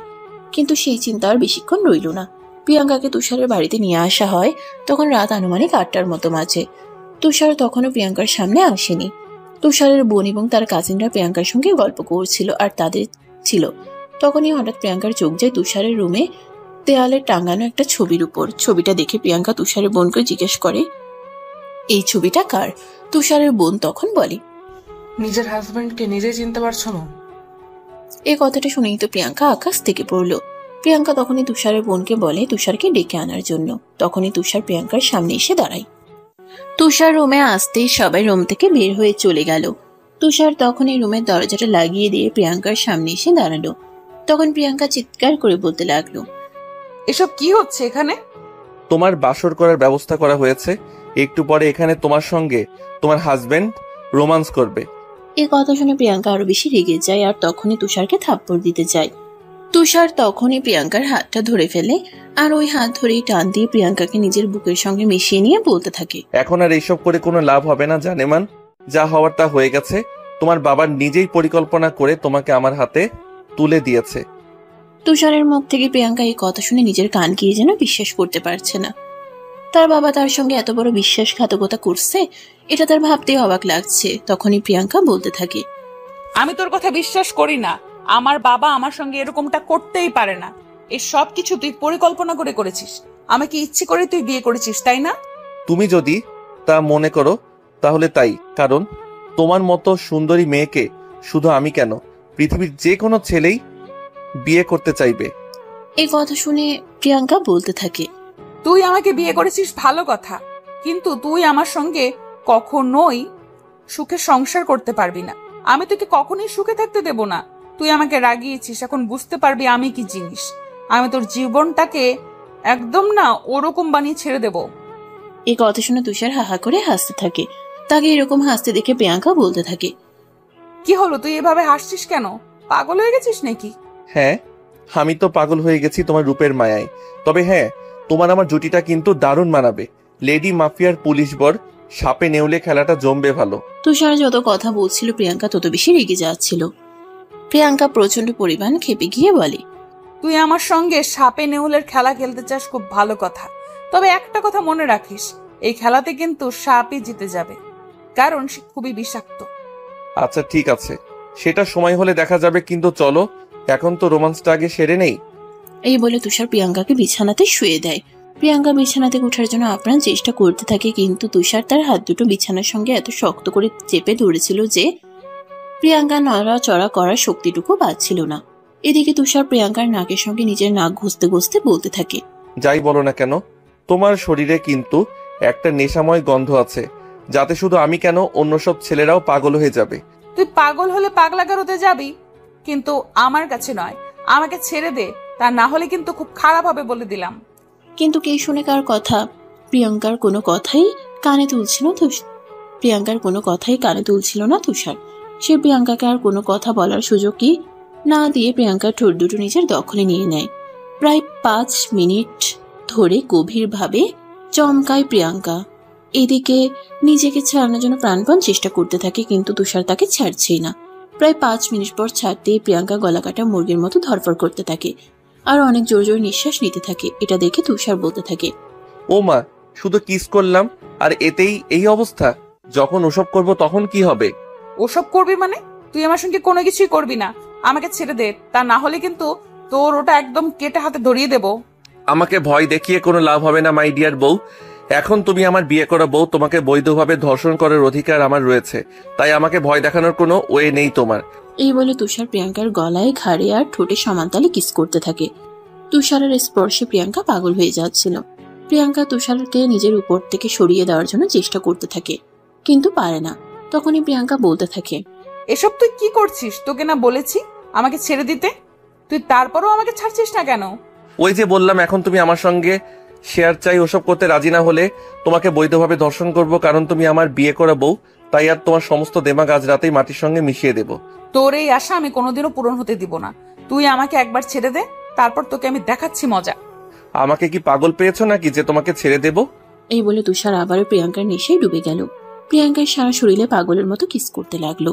কিন্তু সেই চিন্তা আর বেশিক্ষণ রইল না। প্রিয়াঙ্কাকে তুষারের বাড়িতে নিয়ে আসা হয়। তখন রাত আনুমানিক 8টার মতো বাজে। তুষার তখনও প্রিয়াঙ্কার সামনে আসেনি। তুষারের বোন এবং তার কাজিনরা প্রিয়াঙ্কার সঙ্গে গল্প করছিল আর তাদের ছিল। তখনই হঠাৎ প্রিয়াঙ্কার চোখ যায় তুষারের রুমে দেয়ালে টাঙানো একটা ছবির উপর। ছবিটা দেখে প্রিয়াঙ্কা তুষারের বোনকে জিজ্ঞেস করে, এই ছবিটা কার? তুষারের বোন তখন বলে, নিজের হাজবেন্ডকে নিজে চিনতে পারছো না? এই কথাটা শুনেই তো প্রিয়াঙ্কা আকাশ থেকে পড়লো। প্রিয়াঙ্কা তখনই তুষারের বোনকে বলে তুষারকে ডেকে আনার জন্য। তখনই তুষার প্রিয়াঙ্কার সামনে এসে দাঁড়ায়। তুষার রুমে আসতেই সবাই রুম থেকে বের হয়ে চলে গেল। তুষার তখনই রুমের দরজাটা লাগিয়ে দিয়ে প্রিয়াঙ্কার সামনে এসে দাঁড়ালো। তখন প্রিয়াঙ্কা চিৎকার করে বলতে লাগলো, এসব কি হচ্ছে এখানে? তোমার বাসর করার ব্যবস্থা করা হয়েছে। একটু পরে এখানে তোমার সঙ্গে তোমার হাজবেন্ড রোমান্স করবে। এই কথা শুনে প্রিয়াঙ্কা আরো বেশি রেগে যায় আর তখনই তুষারকে থাপ্পড় দিতে যায়। তুষার তখনই প্রিয়াঙ্কার হাতটা ধরে ফেলে আর ওই হাত ধরেই টান দিয়ে প্রিয়াঙ্কাকে নিজের বুকের সঙ্গে মিশিয়ে নিয়ে বলতে থাকে, এখন আর এইসব করে কোনো লাভ হবে না জানেমান। যা হওয়ার তা হয়ে গেছে। তোমার বাবা নিজেই পরিকল্পনা করে তোমাকে আমার হাতে তুলে দিয়েছে। তুষারের মুখ থেকে প্রিয়াঙ্কা এই কথা শুনে নিজের কান গিয়ে যেন বিশ্বাস করতে পারছে না। তার বাবা তার সঙ্গে এত বড় বিশ্বাসঘাতকতা করছে, এটা তার ভাবতেই অবাক লাগছে। তখনই প্রিয়াঙ্কা বলতে থাকে, আমি তোর কথা বিশ্বাস করি না। আমার বাবা আমার সঙ্গে এরকমটা করতেই পারে না। এই সব কিছু তুই পরিকল্পনা করে করেছিস। আমাকে ইচ্ছে করে তুই বিয়ে করেছিস, তাই না? তুমি যদি তা মনে করো তাহলে তাই। কারণ তোমার মতো সুন্দরী মেয়েকে শুধু আমি কেন, পৃথিবীর যে কোনো ছেলেই বিয়ে করতে চাইবে। এই কথা শুনে প্রিয়াঙ্কা বলতে থাকে, তুই আমাকে বিয়ে করেছিস ভালো কথা, কিন্তু তুই আমার সঙ্গে কখনোই সুখে সংসার করতে পারবি না। আমি তোকে কখনোই সুখে থাকতে দেব না। তুই আমাকে রাগিয়েছিস, এখন বুঝতে পারবি আমি কি জিনিস। আমি তোর জীবনটাকে একদম না ওরকম বানিয়ে ছেড়ে দেব। এই কথা শুনে তুষার হাহা করে হাসতে থাকে। তাকে এরকম হাসতে দেখে প্রিয়াঙ্কা বলতে থাকে, কি হলো, তুই এভাবে হাসছিস কেন? পাগল হয়ে গেছিস নাকি? হ্যাঁ, আমি তো পাগল হয়ে গেছি তোমার রূপের মায়ায়। তবে হ্যাঁ, তোমার আমার জুটিটা কিন্তু দারুণ মানাবে। লেডি মাফিয়ার পুলিশ বর সাপে নেউলে খেলাটা জমবে ভালো। তুষার যত কথা বলছিল প্রিয়াঙ্কা তত বেশি রেগে যাচ্ছিল। প্রিয়াঙ্কা প্রচন্ড পরিমাণ খেপে গিয়ে বলে, তুই আমার সঙ্গে সাপে নেউলের খেলা খেলতে চাস, খুব ভালো কথা। তবে একটা কথা মনে রাখিস, এই খেলাতে কিন্তু সাপই জিতে যাবে, কারণ সে খুবই বিষাক্ত। আচ্ছা ঠিক আছে, সেটা সময় হলে দেখা যাবে। কিন্তু চলো এখন তো রোমান্সটা আগে সেরে নেই। এই বলে তুষার প্রিয়াঙ্কাকে বিছানাতে শুয়ে দেয়। প্রিয়াঙ্কা বিছানা থেকে ওঠার জন্য আপ্রাণ চেষ্টা করতে থাকে, কিন্তু তুষার তার হাত দুটো বিছানার সঙ্গে এত শক্ত করে চেপে ধরেছিল যে প্রিয়াঙ্কা নড়াচড়া করার শক্তিটুকু পাচ্ছিল না। এদিকে তুষার প্রিয়াঙ্কার নাকের সঙ্গে নিজের নাক ঘষতে ঘষতে বলতে থাকে, যাই বলো না কেন, তোমার শরীরে কিন্তু একটা নেশাময় গন্ধ আছে, যাতে শুধু আমি কেন অন্য সব ছেলেরাও পাগল হয়ে যাবে। তুই পাগল হলে পাগলাগার হতে যাবি, কিন্তু আমার কাছে নয়। আমাকে ছেড়ে দে, তা না হলে কিন্তু খুব খারাপ হবে বলে দিলাম। কিন্তু কে শুনে কার কথা? প্রিয়াঙ্কার কোনো কথাই কানে তুলছিল না তুষার। সে প্রিয়াঙ্কাকে আর কোনো কথা বলার সুযোগই না দিয়ে প্রিয়াঙ্কার ঠোঁট দুটো নিজের দখলে নিয়ে নেয়। প্রায় 5 মিনিট ধরে গভীরভাবে চমকায় প্রিয়াঙ্কা। এদিকে নিজেকে ছাড়ানোর জন্য প্রাণপণ চেষ্টা করতে থাকে, কিন্তু তুষার তাকে ছাড়ছেই না। প্রায় 5 মিনিট পর ছাড়তেই প্রিয়াঙ্কা গলা কাটা মুরগির মতো ধরফর করতে থাকে আর অনেক জোর জোর নিঃশ্বাস নিতে থাকে। এটা দেখে তুষার বলতে থাকে, ও মা, শুধু কিস করলাম আর এতেই এই অবস্থা? যখন ওসব করব তখন কি হবে? ওসব করবি মানে? তুই আমার সঙ্গে কোনো কিছুই করবি না। আমাকে ছেড়ে দে, তা না হলে কিন্তু তোর ওটা একদম কেটে হাতে ধরিয়ে দেব। আমাকে ভয় দেখিয়ে কোনো লাভ হবে না মাই ডিয়ার বউ। এখন তুমি আমার বিয়ে করা বউ, তোমাকে বৈধভাবে ধর্ষণ করার অধিকার আমার রয়েছে, তাই আমাকে ভয় দেখানোর কোনো ওয়ে নেই তোমার। এই বলে তুষার প্রিয়াঙ্কার গলায়, ঘাড়ে আর ঠোঁটে সমানতালে কিস করতে থাকে। তুষারের স্পর্শে প্রিয়াঙ্কা পাগল হয়ে যাচ্ছিল। প্রিয়াঙ্কা তুষারকে নিজের উপর থেকে সরিয়ে দেওয়ার জন্য চেষ্টা করতে থাকে, কিন্তু পারে না। তখনই প্রিয়াঙ্কা বলতে থাকে, এসব তুই কি করছিস? তোকে না বলেছি আমাকে ছেড়ে দিতে? তুই তারপরও আমাকে ছাড়ছিস না কেন? ওই যে বললাম, এখন তুমি আমার সঙ্গে শেয়ার চাই ওসব করতে রাজি না হলে তোমাকে বৈধভাবে ধর্ষণ করব, কারণ তুমি আমার বিয়ে করা বউ। তাই আর তোমার সমস্ত দেমাগ আজ রাতেই মাটির সঙ্গে মিশিয়ে দেব। তোর এই আশা আমি কোনোদিনও পূরণ হতে দিব না। তুই আমাকে একবার ছেড়ে দে, তারপর তোকে আমি দেখাচ্ছি মজা। আমাকে কি পাগল পেয়েছো নাকি যে তোমাকে ছেড়ে দেব? এই বলে তুষার আবারও প্রিয়াঙ্কার নেশায় ডুবে গেল। প্রিয়াঙ্কার সারা শরীরে পাগলের মতো কিস করতে লাগলো।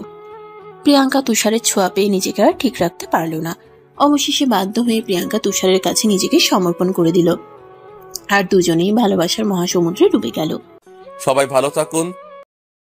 প্রিয়াঙ্কা তুষারের ছোঁয়া পেয়ে নিজেকে আর ঠিক রাখতে পারল না। অবশেষে বাধ্য হয়ে প্রিয়াঙ্কা তুষারের কাছে নিজেকে সমর্পণ করে দিল, আর দুজনেই ভালোবাসার মহাসমুদ্রে ডুবে গেল। সবাই ভালো থাকুন।